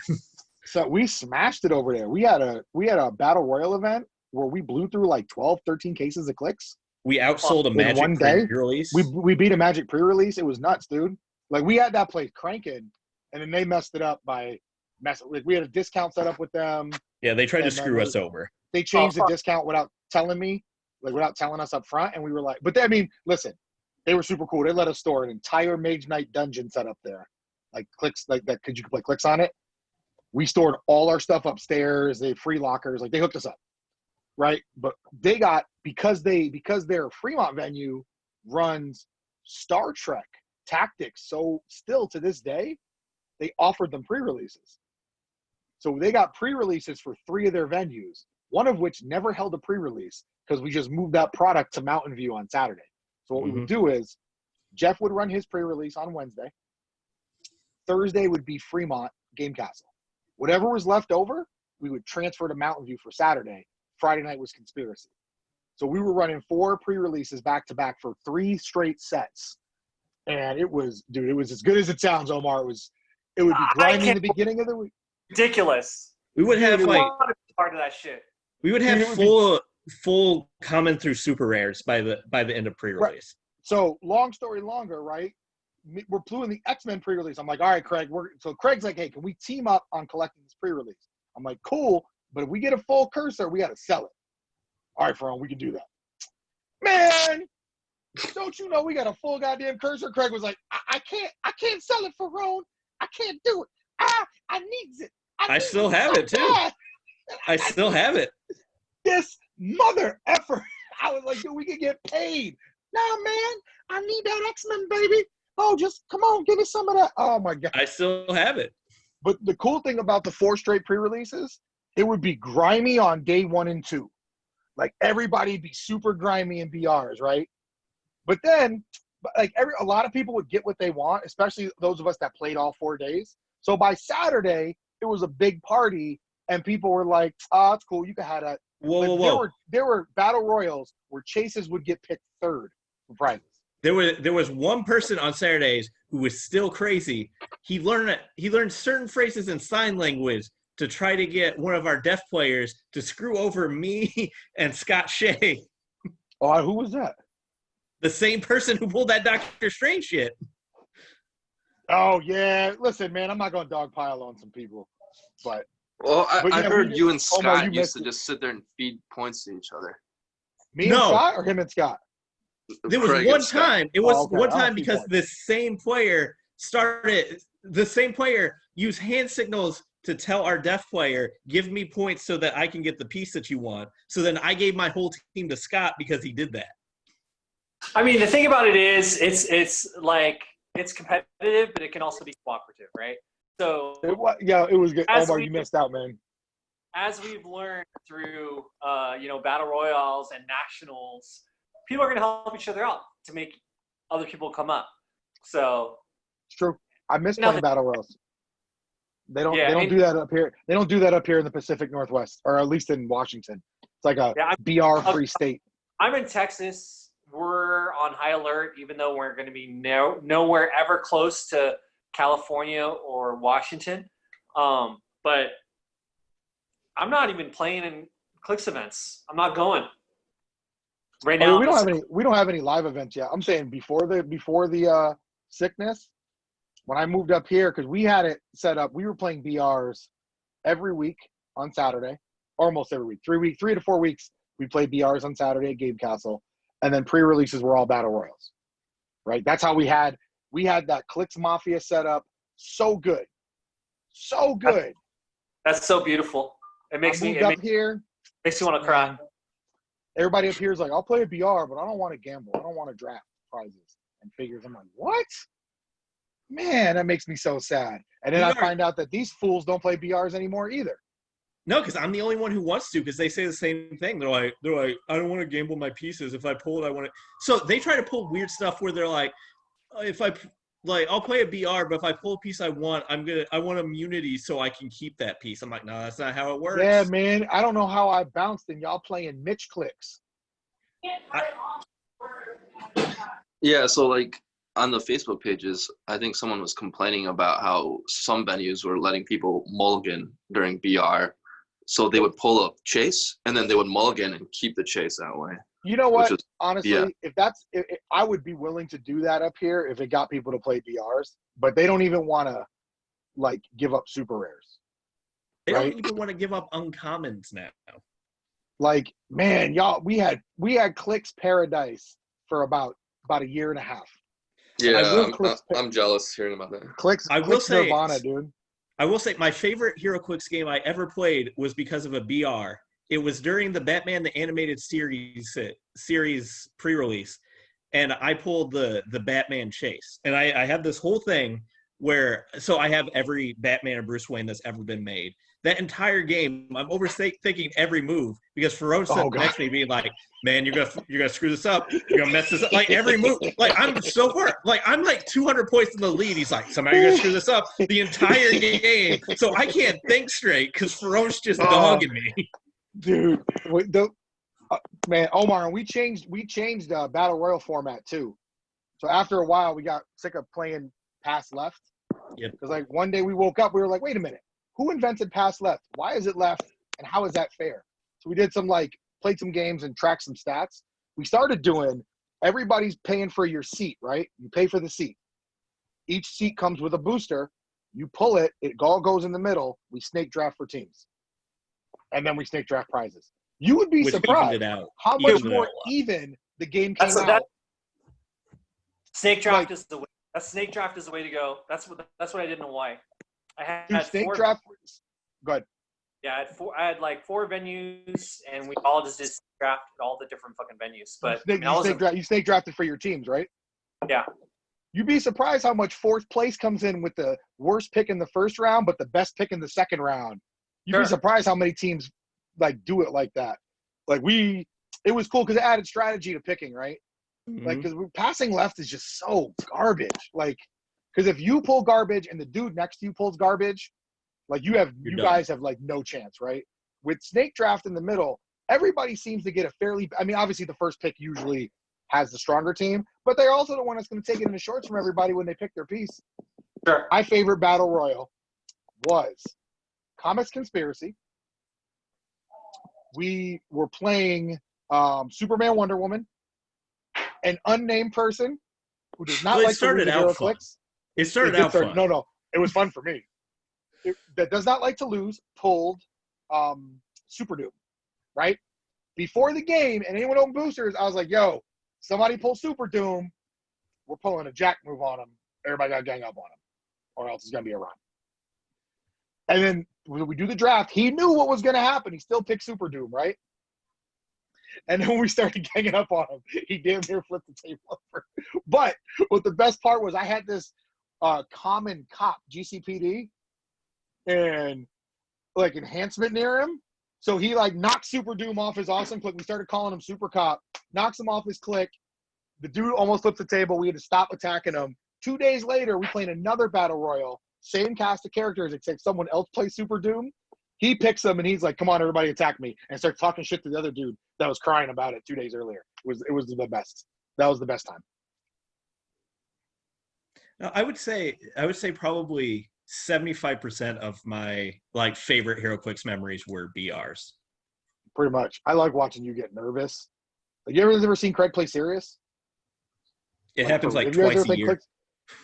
So we smashed it over there. We had a Battle Royal event where we blew through like 12, 13 cases of Clix. We outsold a Magic one day. pre-release. We beat a Magic pre-release. It was nuts, dude. Like we had that place cranking, and then they messed it up by like we had a discount set up with them. Yeah, they tried to screw us over. They changed the discount without telling me, like without telling us up front, and we were like, but I mean, listen, they were super cool. They let us store an entire Mage Knight dungeon set up there, like Clix, like that. Could you play Clix on it? We stored all our stuff upstairs. They had free lockers, like they hooked us up, right? But they got because their Fremont venue runs Star Trek Tactics, so still to this day, they offered them pre-releases. So they got pre-releases for 3 of their venues, one of which never held a pre-release because we just moved that product to Mountain View on Saturday. So what we would do is Jeff would run his pre-release on Wednesday. Thursday would be Fremont Game Castle. Whatever was left over, we would transfer to Mountain View for Saturday. Friday night was Conspiracy. So we were running 4 pre-releases back to back for 3 straight sets. And it was as good as it sounds, Omar. It would be grimy in the beginning of the week. Ridiculous. We would have I like want to be part of that shit. we would have Dude, full common through super rares by the end of pre-release. Right. So long story longer, right? We're doing the X-Men pre-release. I'm like, all right, Craig. So Craig's like, hey, can we team up on collecting this pre-release? I'm like, cool. But if we get a full cursor, we got to sell it. All right, Ferron, we can do that. Man, don't you know we got a full goddamn cursor? Craig was like, I can't sell it, Ferron. I can't do it. I needs it. I still have it too. I still have it. This mother effer. I was like, dude, we can get paid. Nah, man, I need that X-Men, baby. Oh, just come on, give me some of that. Oh my God. I still have it. But the cool thing about the 4 straight pre-releases, it would be grimy on day 1 and 2. Like everybody'd be super grimy in BRs, right? But then, like a lot of people would get what they want, especially those of us that played all 4 days. So by Saturday, it was a big party, and people were like, "Oh, it's cool. You can have that." Whoa. There were battle royals where chases would get picked 3rd for prizes. There was one person on Saturdays who was still crazy. He learned certain phrases in sign language to try to get one of our deaf players to screw over me and Scott Shea. Oh, who was that? The same person who pulled that Doctor Strange shit. Oh yeah. Listen, man, I'm not gonna dogpile on some people, but I heard you and Scott you used to just sit there and feed points to each other. me and Scott or him and Scott? There was Craig one and Scott. time. It was Oh, okay. one I'll time see because points. the same player used hand signals to tell our deaf player, give me points so that I can get the piece that you want. So then I gave my whole team to Scott because he did that. I mean, the thing about it is, it's like it's competitive, but it can also be cooperative, right? So It was good. As Omar, we- you missed out, man. as we've learned through battle royals and nationals, people are going to help each other out to make other people come up. So It's true. I miss Now playing the- battle royals. They don't. Yeah, they I don't mean- do that up here. They don't do that up here in the Pacific Northwest, or at least in Washington. It's like a Yeah, BR free state. I'm in Texas. We're on high alert, even though we're going to be nowhere ever close to California or Washington. But I'm not even playing in Clix events. I'm not going right now. We don't have any live events yet. I'm saying before the sickness, when I moved up here, because we had it set up, we were playing BRs every week on Saturday, almost every week. 3 to 4 weeks, we played BRs on Saturday at Game Castle, and then pre-releases were all battle royals, right? That's how we had that Clix Mafia set up. So good. That's so beautiful. It makes me here. makes me want to cry. Everybody up here is like, I'll play a BR, but I don't want to gamble. I don't want to draft prizes and figures. I'm like, what? Man, that makes me so sad. And then I find out that these fools don't play BRs anymore either. No, because I'm the only one who wants to, because they say the same thing. They're like, I don't want to gamble my pieces. If I pull it, I want to. So they try to pull weird stuff where they're like, I'll play a BR, but if I pull a piece I want, I want immunity so I can keep that piece. I'm like, no, that's not how it works. Yeah, man. I don't know how I bounced and y'all playing Mitch Clix. Yeah, so like on the Facebook pages, I think someone was complaining about how some venues were letting people mulligan during BR. So they would pull a chase and then they would mulligan and keep the chase that way. You know what? Which is- Honestly, yeah. if I would be willing to do that up here if it got people to play BRs, but they don't even want to like give up super rares. They right? don't even want to give up uncommons now. Like, man, y'all, we had Clix Paradise for about a year and a half. Yeah, I'm jealous hearing about that. Clix Nirvana, dude. I will say my favorite Heroclix game I ever played was because of a BR. It was during the Batman the Animated series pre-release, and I pulled the Batman chase. And I have this whole thing where, so I have every Batman and Bruce Wayne that's ever been made. That entire game, I'm overthinking every move because Ferron sitting next to me being like, man, you're gonna screw this up. You're gonna mess this up. Like every move, like I'm so far, like I'm like 200 points in the lead. He's like, somehow you're gonna screw this up the entire game. So I can't think straight because Ferron's just dogging me. Dude, Man, Omar, and we changed battle royal format too. So after a while, we got sick of playing pass left. Yep. Because like one day we woke up, we were like, wait a minute, who invented pass left? Why is it left? And how is that fair? So we did played some games and tracked some stats. We started doing, everybody's paying for your seat, right? You pay for the seat. Each seat comes with a booster. You pull it, it all goes in the middle. We snake draft for teams. And then we snake draft prizes. You would be Which surprised evened it out. how much Evened it more out a lot. even the game came That's out. Snake draft Like- is the way. Snake draft is the way to go. That's what I did in Hawaii. I had Dude, snake four. draft. Go ahead. Yeah, I had like 4 venues, and we all just did snake draft at all the different fucking venues. But You snake drafted for your teams, right? Yeah. You'd be surprised how much fourth place comes in with the worst pick in the first round, but the best pick in the second round. You'd Sure. be surprised how many teams like do it like that. Like it was cool because it added strategy to picking, right? Like, Mhm. because passing left is just so garbage. Like, because if you pull garbage and the dude next to you pulls garbage, like you You're done. guys have like no chance, right? With snake draft in the middle, everybody seems to get a fairly. I mean, obviously the first pick usually has the stronger team, but they're also the one that's going to take it in the shorts from everybody when they pick their piece. Sure. My favorite battle royal was Comics Conspiracy. We were playing Superman, Wonder Woman, an unnamed person who does not Well, it like to started lose out fun. Heroclix. It started It did out start- fun. No, it was fun for me. That does not like to lose pulled Super Doom, right? Before the game, and anyone owned boosters, I was like, yo, somebody pull Super Doom. We're pulling a jack move on him. Everybody got to gang up on him, or else it's going to be a run. And then when we do the draft, he knew what was going to happen. He still picked Super Doom, right? And then when we started ganging up on him, he damn near flipped the table over. But what the best part was, I had this common cop, GCPD, and like enhancement near him. So he like knocked Super Doom off his awesome click. We started calling him Super Cop, knocks him off his click. The dude almost flipped the table. We had to stop attacking him. 2 days later, we played another battle royal. Same cast of characters, except someone else plays Super Doom. He picks him and he's like, come on, everybody attack me. And starts talking shit to the other dude that was crying about it 2 days earlier. It was the best. That was the best time. No, I would say probably 75% of my like favorite HeroClix memories were BRs. Pretty much. I like watching you get nervous. Like, you ever seen Craig play serious? It happens like have you guys twice ever a played year.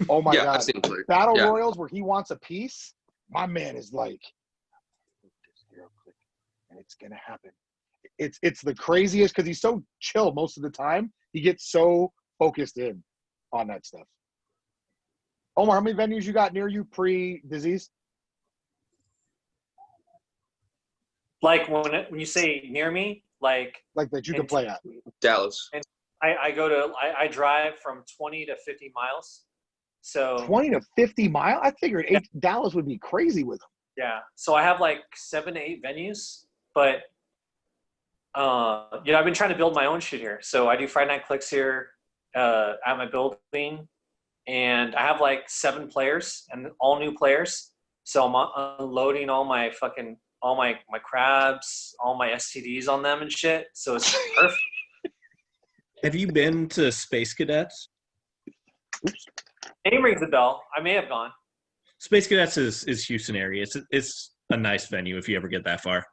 Oh my Yeah, God. I've seen him play. Battle Yeah. royals where he wants a piece, my man is like, and it's gonna happen. It's the craziest because he's so chill most of the time. He gets so focused in on that stuff. Omar, how many venues you got near you pre-disease? Like when you say near me, like Like that you can play at? Dallas. I drive from 20 to 50 miles. So 20 to 50 miles? I figured Dallas would be crazy with him. yeah, so I have like 7 to 8 venues, but I've been trying to build my own shit here. So I do Friday Night Clicks here at my building, and I have like 7 players and all new players. So I'm unloading all my crabs, all my STDs on them and shit. So it's perfect. Have you been to Space Cadets? Name rings a bell. I may have gone. Space Cadets is Houston area. It's a nice venue if you ever get that far.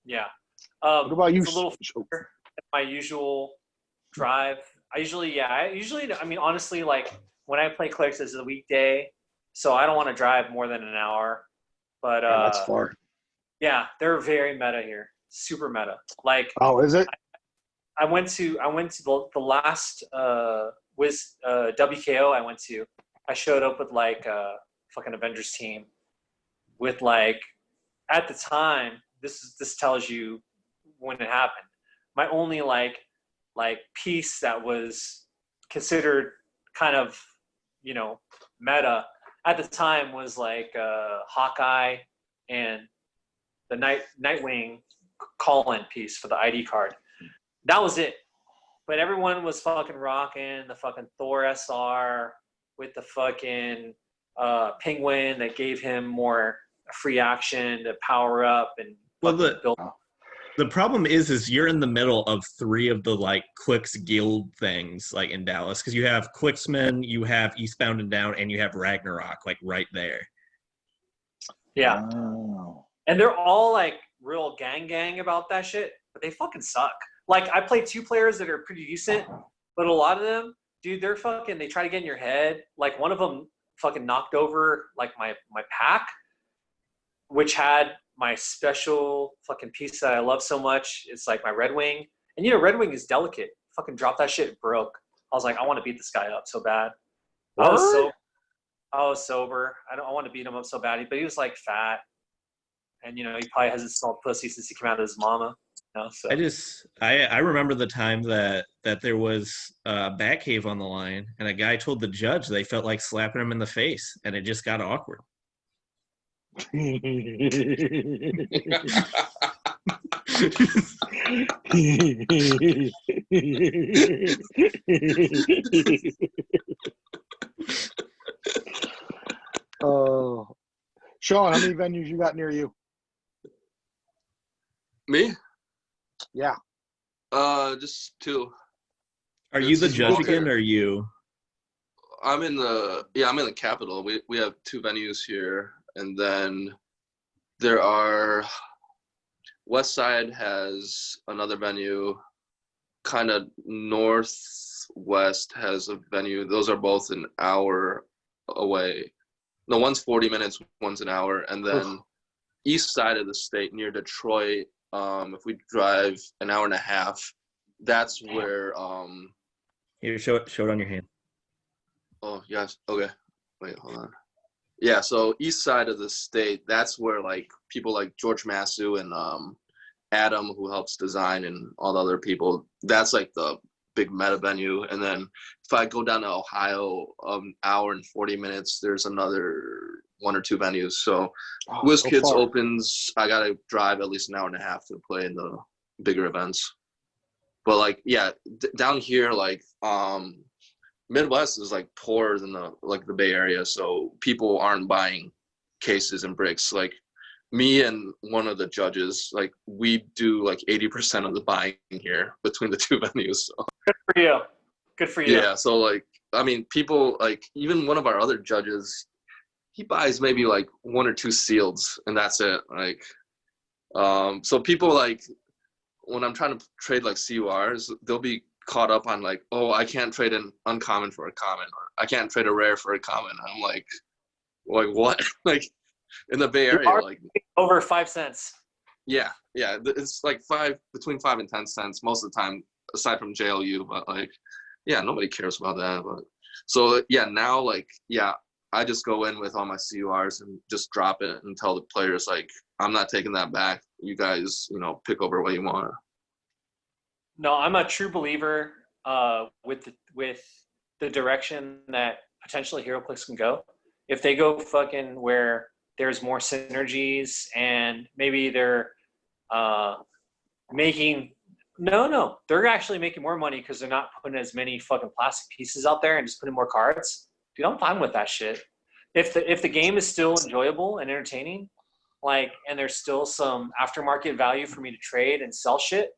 Yeah. What about you? It's a little further than my usual drive. I mean, honestly, like when I play Clicks, it's a weekday, so I don't want to drive more than an hour. But that's far. yeah, they're very meta here, super meta. Like, Oh, is it? I went to the last WKO I went to. I showed up with like a fucking Avengers team, with like, at the time, this tells you when it happened. My only like piece that was considered kind of, meta at the time was like Hawkeye and the Nightwing call-in piece for the ID card. That was it. But everyone was fucking rocking the fucking Thor SR with the fucking Penguin that gave him more free action to power up and Well, build. The problem is you're in the middle of 3 of the like Clix guild things like in Dallas because you have Clixman, you have Eastbound and Down, and you have Ragnarok like right there. Yeah. Wow. And they're all like real gang about that shit, but they fucking suck. Like I play 2 players that are pretty decent, but a lot of them, dude, they're fucking, they try to get in your head. Like one of them fucking knocked over like my pack, which had my special fucking piece that I love so much. It's like my Red Wing. And you know, Red Wing is delicate. Fucking dropped that shit, it broke. I was like, I want to beat this guy up so bad. I was sober. I want to beat him up so bad. But he was like fat. And you know, he probably hasn't smelled pussy since he came out of his mama. You know, so. I remember the time that there was a Batcave on the line and a guy told the judge they felt like slapping him in the face and it just got awkward. Oh, Sean, how many venues you got near you? Me? Yeah. Just 2. Are you the It's judge smaller. again or are you? I'm in the capital. We have 2 venues here, and then there are West Side has another venue, kind of northwest has a venue. Those are both an hour away. No, one's 40 minutes, one's an hour, and then east side of the state near Detroit. If we drive an hour and a half, that's where. Here, show it on your hand. Oh yes. Okay. Wait, hold on. Yeah. So east side of the state, that's where like people like George Masu and Adam, who helps design, and all the other people. That's like the big meta venue. And then if I go down to Ohio, hour and 40 minutes, there's another 1 or 2 venues. So WizKids opens, I gotta drive at least an hour and a half to play in the bigger events. But like, yeah, down here, like Midwest is like poorer than the Bay Area, so people aren't buying cases and bricks. Like me and one of the judges, like we do like 80% of the buying here between the 2 venues. So. Good for you. Good for you. Yeah, so like, I mean, people like even one of our other judges, he buys maybe like 1 or 2 sealeds, and that's it. Like, so people like when I'm trying to trade like CURs, they'll be caught up on like, oh, I can't trade an uncommon for a common, or I can't trade a rare for a common. I'm like what? Like in the Bay Area, like over 5 cents. Yeah, it's like between 5 and 10 cents most of the time, aside from JLU. But like, yeah, nobody cares about that. But so yeah, now like I just go in with all my CURs and just drop it and tell the players like, I'm not taking that back. You guys, pick over what you want. No, I'm a true believer with the direction that potentially Heroclix can go. If they go fucking where there's more synergies and maybe they're they're actually making more money because they're not putting as many fucking plastic pieces out there and just putting more cards. Dude, I'm fine with that shit. If the game is still enjoyable and entertaining, like, and there's still some aftermarket value for me to trade and sell shit,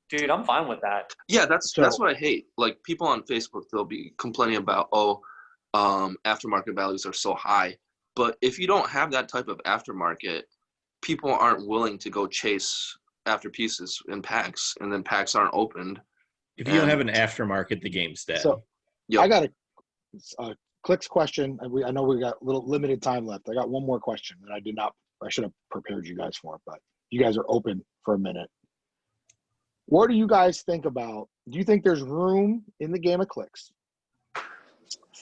dude, I'm fine with that. Yeah, that's what I hate. Like people on Facebook, they'll be complaining about, aftermarket values are so high. But if you don't have that type of aftermarket, people aren't willing to go chase after pieces in packs, and then packs aren't opened. If you don't have an aftermarket, the game's dead. So Yep. I got a Clix question. I know we got a little limited time left. I got one more question that I should have prepared you guys for, but you guys are open for a minute. What do you guys think about, do you think there's room in the game of Clix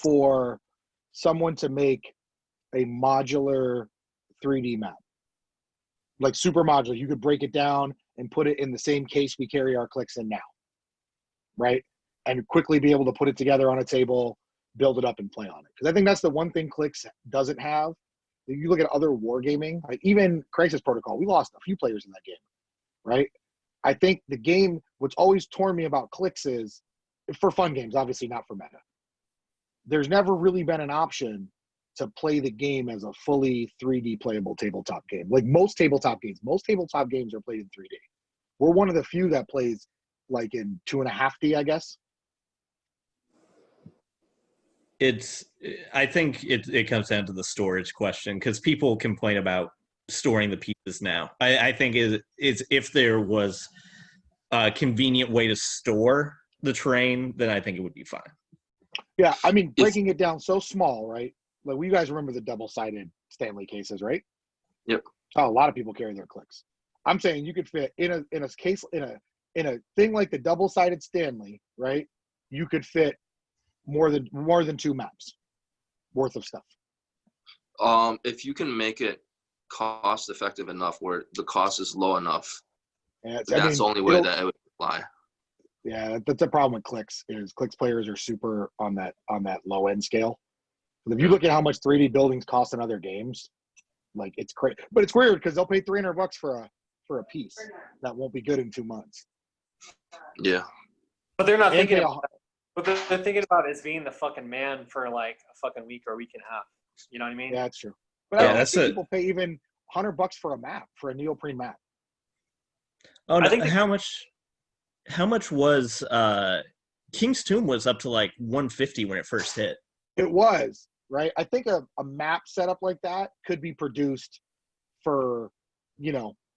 for someone to make a modular 3D map? Like super modular, you could break it down and put it in the same case we carry our Clix in now, right? And quickly be able to put it together on a table, build it up, and play on it. Because I think that's the one thing Clix doesn't have. If you look at other wargaming, like even Crisis Protocol, we lost a few players in that game, right? I think the game, what's always torn me about Clix is, for fun games, obviously not for meta, there's never really been an option to play the game as a fully 3D playable tabletop game. Like most tabletop games are played in 3D. We're one of the few that plays like in 2.5D, I guess. I think it comes down to the storage question, because people complain about storing the pieces now. I think is if there was a convenient way to store the terrain, then I think it would be fine. Yeah, I mean, breaking it down so small, right? Like, you guys remember the double-sided Stanley cases, right? Yep. Oh, a lot of people carry their Clix. I'm saying you could fit in a case in a thing like the double-sided Stanley, right? You could fit more than 2 maps worth of stuff. If you can make it cost effective enough where the cost is low enough, that's the only way that it would fly. Yeah, that's a problem with Clix. Clix players are super on that low end scale. If you look at how much 3D buildings cost in other games, like, it's crazy. But it's weird because they'll pay $300 for a piece that won't be good in 2 months. Yeah. But they're not thinking about what they're thinking about is being the fucking man for like a fucking week or a week and a half. You know what I mean? Yeah, that's true. But I don't think people pay even $100 for a map, for a neoprene map. Oh, no, I think how much was King's Tomb was up to like 150 when it first hit. It was, right? I think a map setup like that could be produced for,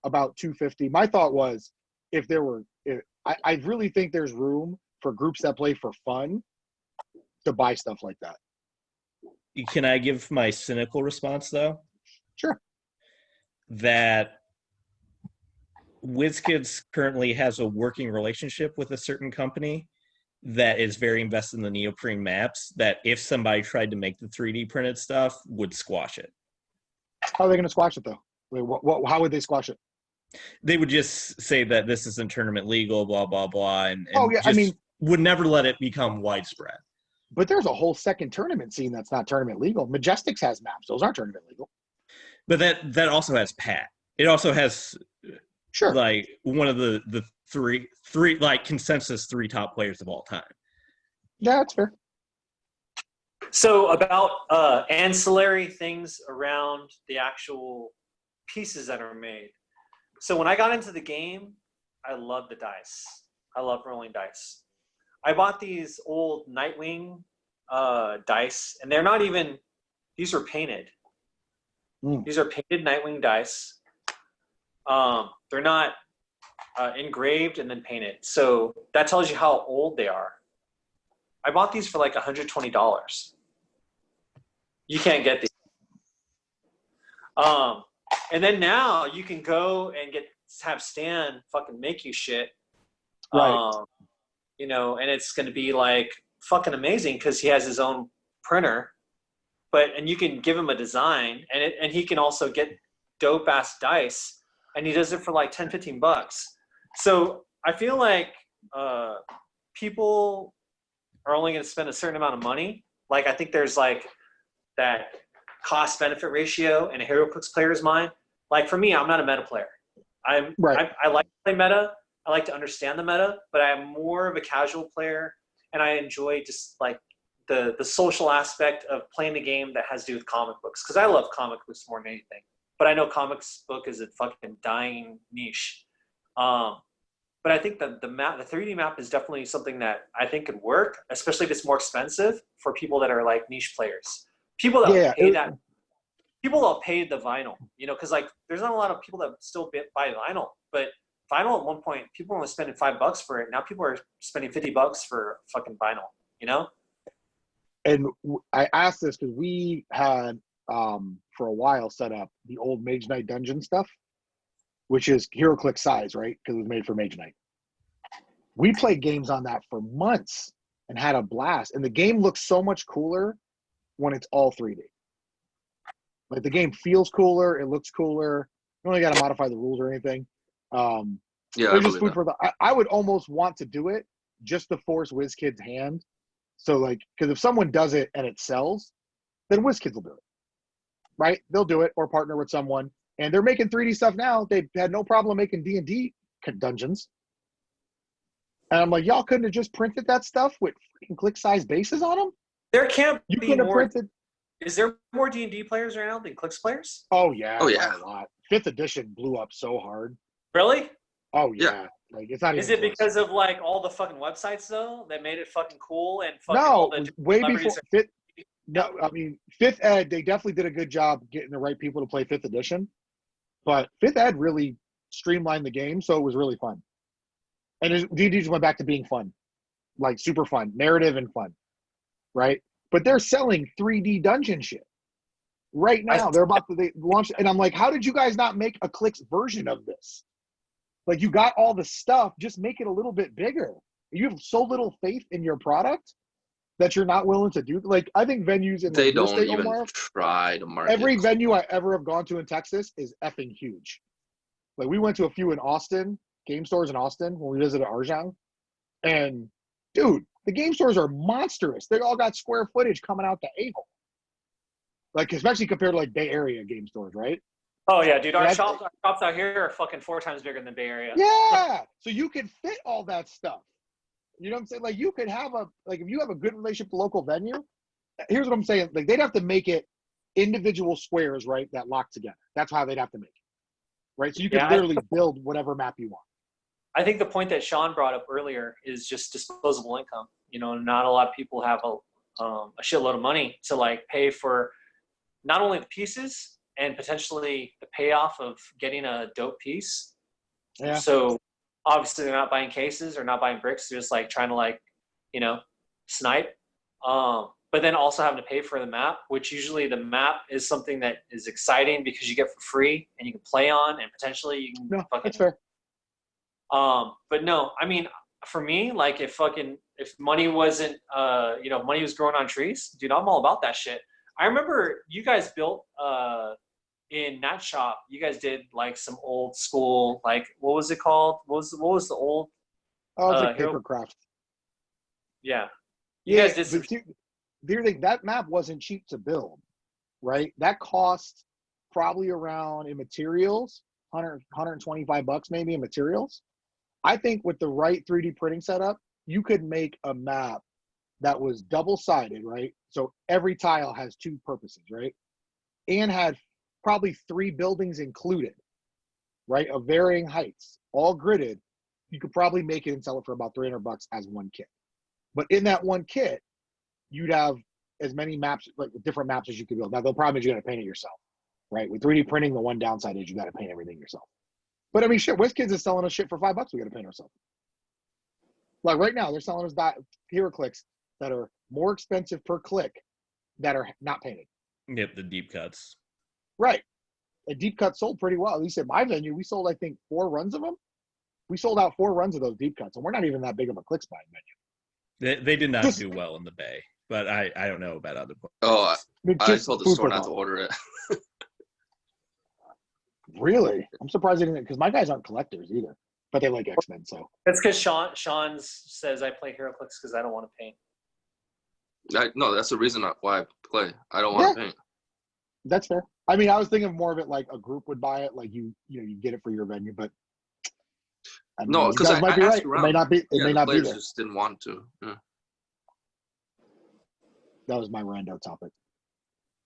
about 250. My thought was, I really think there's room for groups that play for fun to buy stuff like that. Can I give my cynical response, though? Sure. That WizKids currently has a working relationship with a certain company that is very invested in the neoprene maps, that if somebody tried to make the 3D printed stuff, would squash it. How are they going to squash it, though? How would they squash it? They would just say that this isn't tournament legal, blah, blah, blah, and would never let it become widespread. But there's a whole second tournament scene that's not tournament legal. Majestics has maps. Those aren't tournament legal. But that also has Pat. It also has like one of the three like consensus 3 top players of all time. Yeah, that's fair. So about ancillary things around the actual pieces that are made. So when I got into the game, I love the dice. I love rolling dice. I bought these old Nightwing dice, and they're not even, these are painted. These are painted Nightwing dice. They're not engraved and then painted. So that tells you how old they are. I bought these for like $120. You can't get these. And then now you can go and have Stan fucking make you shit. Right. And it's going to be like fucking amazing because he has his own printer, and you can give him a design, and he can also get dope ass dice, and he does it for like $10-15. So I feel like people are only going to spend a certain amount of money. Like, I think there's like that cost benefit ratio in a Heroclix player's mind. Like, for me, I'm not a meta player. I like to play meta. I like to understand the meta, but I'm more of a casual player, and I enjoy just like the social aspect of playing the game that has to do with comic books, because I love comic books more than anything. But I know comics book is a fucking dying niche. But I think that the 3D map is definitely something that I think could work, especially if it's more expensive for people that are like niche players. People that people that pay the vinyl, because like there's not a lot of people that still buy vinyl, but vinyl at one point, people were spending $5 for it. Now people are spending $50 for fucking vinyl, And I asked this because we had, for a while, set up the old Mage Knight dungeon stuff, which is Heroclix size, right? Because it was made for Mage Knight. We played games on that for months and had a blast. And the game looks so much cooler when it's all 3D. Like, the game feels cooler. It looks cooler. You only got to modify the rules or anything. Yeah, I would almost want to do it just to force WizKids' hand. So, like, because if someone does it and it sells, then WizKids will do it, right? They'll do it or partner with someone. And they're making 3D stuff now. They had no problem making D&D dungeons. And I'm like, y'all couldn't have just printed that stuff with freaking Clix-size bases on them? There can't you be could have more. Printed. Is there more D&D players right now than Clix players? Oh, yeah. Oh, yeah. A lot. 5th edition blew up so hard. Really? Oh Yeah. yeah. Like it's not even. Is it close. because of like all the fucking websites though that made it fucking cool and fucking No, all it the was way before celebrities fifth. No, I mean fifth ed. They definitely did a good job getting the right people to play fifth edition, but fifth ed really streamlined the game, so it was really fun. And D&D just went back to being fun, like super fun, narrative and fun, right? But they're selling 3D dungeon shit right now. They're about to launch, and I'm like, how did you guys not make a Clix version of this? Like you got all the stuff, just make it a little bit bigger. You have so little faith in your product that you're not willing to do. Like I think venues in They like, your don't state, even Omar, try to market. every venue I ever have gone to in Texas is effing huge. Like we went to a few in Austin, game stores in Austin when we visited Arjang, and dude, the game stores are monstrous. They all got square footage coming out the a-hole. Like especially compared to like Bay Area game stores, right? Oh yeah, dude. Our And shops out here are fucking 4 times bigger than the Bay Area. yeah, so you can fit all that stuff. You know what I'm saying? Like you could have if you have a good relationship with the local venue, here's what I'm saying. Like they'd have to make it individual squares, right, that lock together. That's how they'd have to make it. Right? So you can literally build whatever map you want. I think the point that Sean brought up earlier is just disposable income. You know, not a lot of people have a shitload of money to like pay for not only the pieces and potentially the payoff of getting a dope piece. Yeah. So obviously they're not buying cases or not buying bricks. They're just like trying to like, you know, snipe. But then also having to pay for the map, which usually the map is something that is exciting because you get for free and you can play on and potentially you can That's fair. But no, I mean, for me, like if money wasn't, money was growing on trees, dude, I'm all about that shit. I remember you guys built, in that shop, you guys did like some old school, like, what was it called? What was the old? Oh, it's like paper craft. Yeah. You guys did some. That map wasn't cheap to build, right? That cost probably around in materials, $125 maybe in materials. I think with the right 3D printing setup, you could make a map that was double-sided, right? So every tile has 2 purposes, right? And had probably 3 buildings included, right? Of varying heights, all gridded. You could probably make it and sell it for about $300 as one kit. But in that one kit, you'd have as many maps, like different maps as you could build. Now, the problem is you got to paint it yourself, right? With 3D printing, the one downside is you got to paint everything yourself. But I mean, shit, WizKids is selling us shit for $5. We got to paint ourselves. Like right now, they're selling us Heroclix that are more expensive per click that are not painted. Yep, the deep cuts. Right. A deep cut sold pretty well. At least at my venue, we sold, I think, 4 runs of them. We sold out 4 runs of those deep cuts, and we're not even that big of a Clix buying venue. They did not do well in the Bay, but I don't know about other places. Oh, I told the store not to order it. Really? I'm surprised they didn't, because my guys aren't collectors either, but they like X-Men, so. That's because Sean says I play Heroclix because I don't want to paint. No, that's the reason why I play. I don't want to paint. That's fair. I mean, I was thinking more of it like a group would buy it, like you get it for your venue, but I mean, no, because I might be asked right. around. It may not be. It may not be there. Just didn't want to. Yeah. That was my rando topic.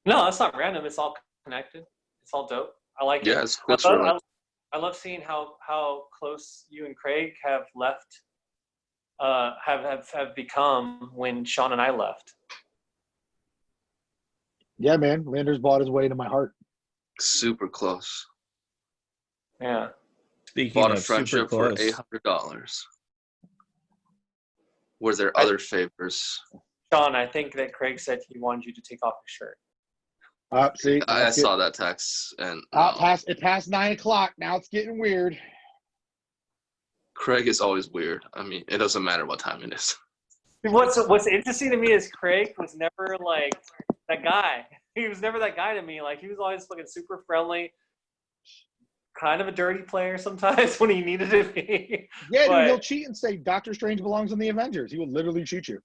No, it's not random. It's all connected. It's all dope. I like it. Yeah, it's cool. I love seeing how close you and Craig have left, have become when Sean and I left. Yeah, man. Landers bought his way into my heart. Super close. Yeah. Speaking Bought of a friendship for $800. Were there other favors? Sean, I think that Craig said he wanted you to take off your shirt. See, I saw that text and it passed 9 o'clock. Now it's getting weird. Craig is always weird. I mean, it doesn't matter what time it is. What's interesting to me is Craig was never like that guy. He was never that guy to me. Like he was always fucking super friendly, kind of a dirty player sometimes when he needed to be. Yeah, dude, he'll cheat and say Doctor Strange belongs in the Avengers. He will literally shoot you.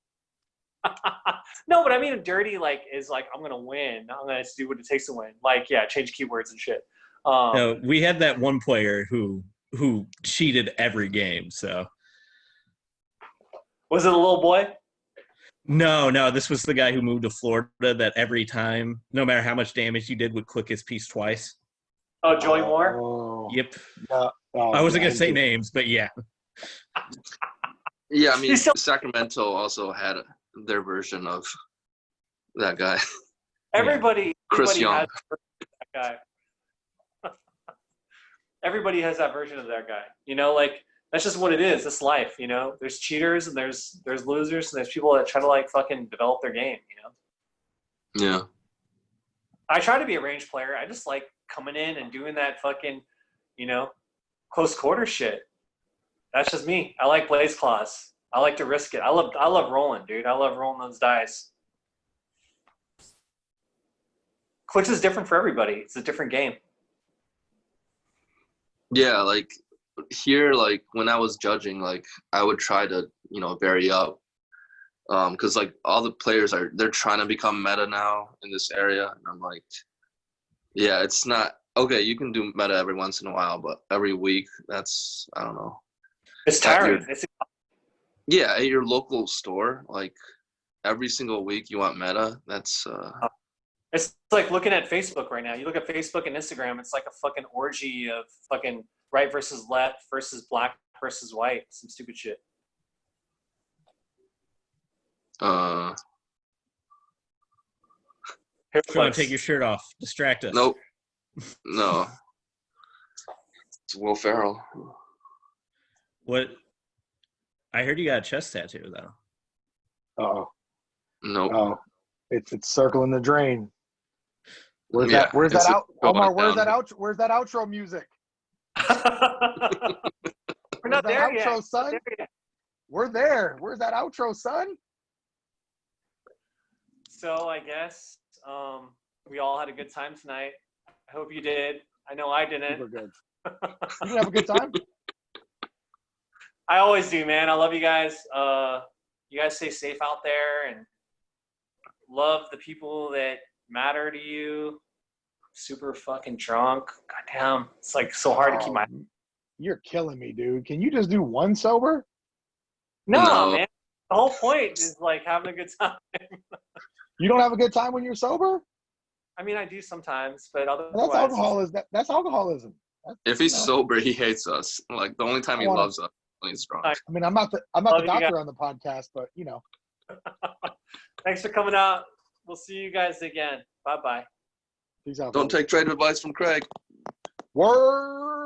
No, but I mean dirty like is like I'm gonna win. I'm gonna do what it takes to win. Like change keywords and shit. No, we had that one player who cheated every game. So was it a little boy? No, this was the guy who moved to Florida that every time, no matter how much damage you did, would click his piece twice. Oh, Joey Moore? Oh, Yep. Yeah, Oh, I wasn't yeah, gonna say he's- names, but yeah. Yeah, I mean, He's still- Sacramento also had their version of that guy. Everybody Chris Young. has that guy. Everybody has that version of that guy. You know, like that's just what it is. It's life. You know, there's cheaters and there's losers and there's people that try to like fucking develop their game. You know. Yeah. I try to be a range player. I just like coming in and doing that fucking, you know, close quarter shit. That's just me. I like blaze claws. I like to risk it. I love rolling, dude. I love rolling those dice. Clix is different for everybody. It's a different game. Yeah, like here, like when I was judging, like I would try to, vary up. Because like all the players they're trying to become meta now in this area. And I'm like, yeah, it's not okay, you can do meta every once in a while, but every week that's I don't know. It's tiring. Yeah, at your local store, like every single week you want meta. That's It's like looking at Facebook right now. You look at Facebook and Instagram, it's like a fucking orgy of fucking right versus left versus black versus white. Some stupid shit. If you want to take your shirt off, distract us. Nope. No. It's Will Ferrell. What? I heard you got a chest tattoo though. Oh, Nope. oh, it's circling the drain. Where's Yeah, that? Where's it's that out? going Omar, where's that down. out? Where's that outro music? We're not Where's there that yet. outro, son? We're there. Where's that outro, son? So I guess we all had a good time tonight. I hope you did. I know I didn't. Super good. You didn't have a good time? I always do, man. I love you guys. You guys stay safe out there and love the people that matter to you. Super fucking drunk. Goddamn. It's like so hard to keep my. You're killing me, dude. Can you just do one sober? No, No. man. The whole point is like having a good time. You don't have a good time when you're sober? I mean, I do sometimes, but otherwise. That's alcoholism. That's alcoholism. If he's sober, he hates us. Like the only time he loves us when he's drunk. All I mean, I'm not the Love you doctor guys. on the podcast, but Thanks for coming out. We'll see you guys again. Bye bye. peace out. Don't folks. take trade advice from Craig. Word.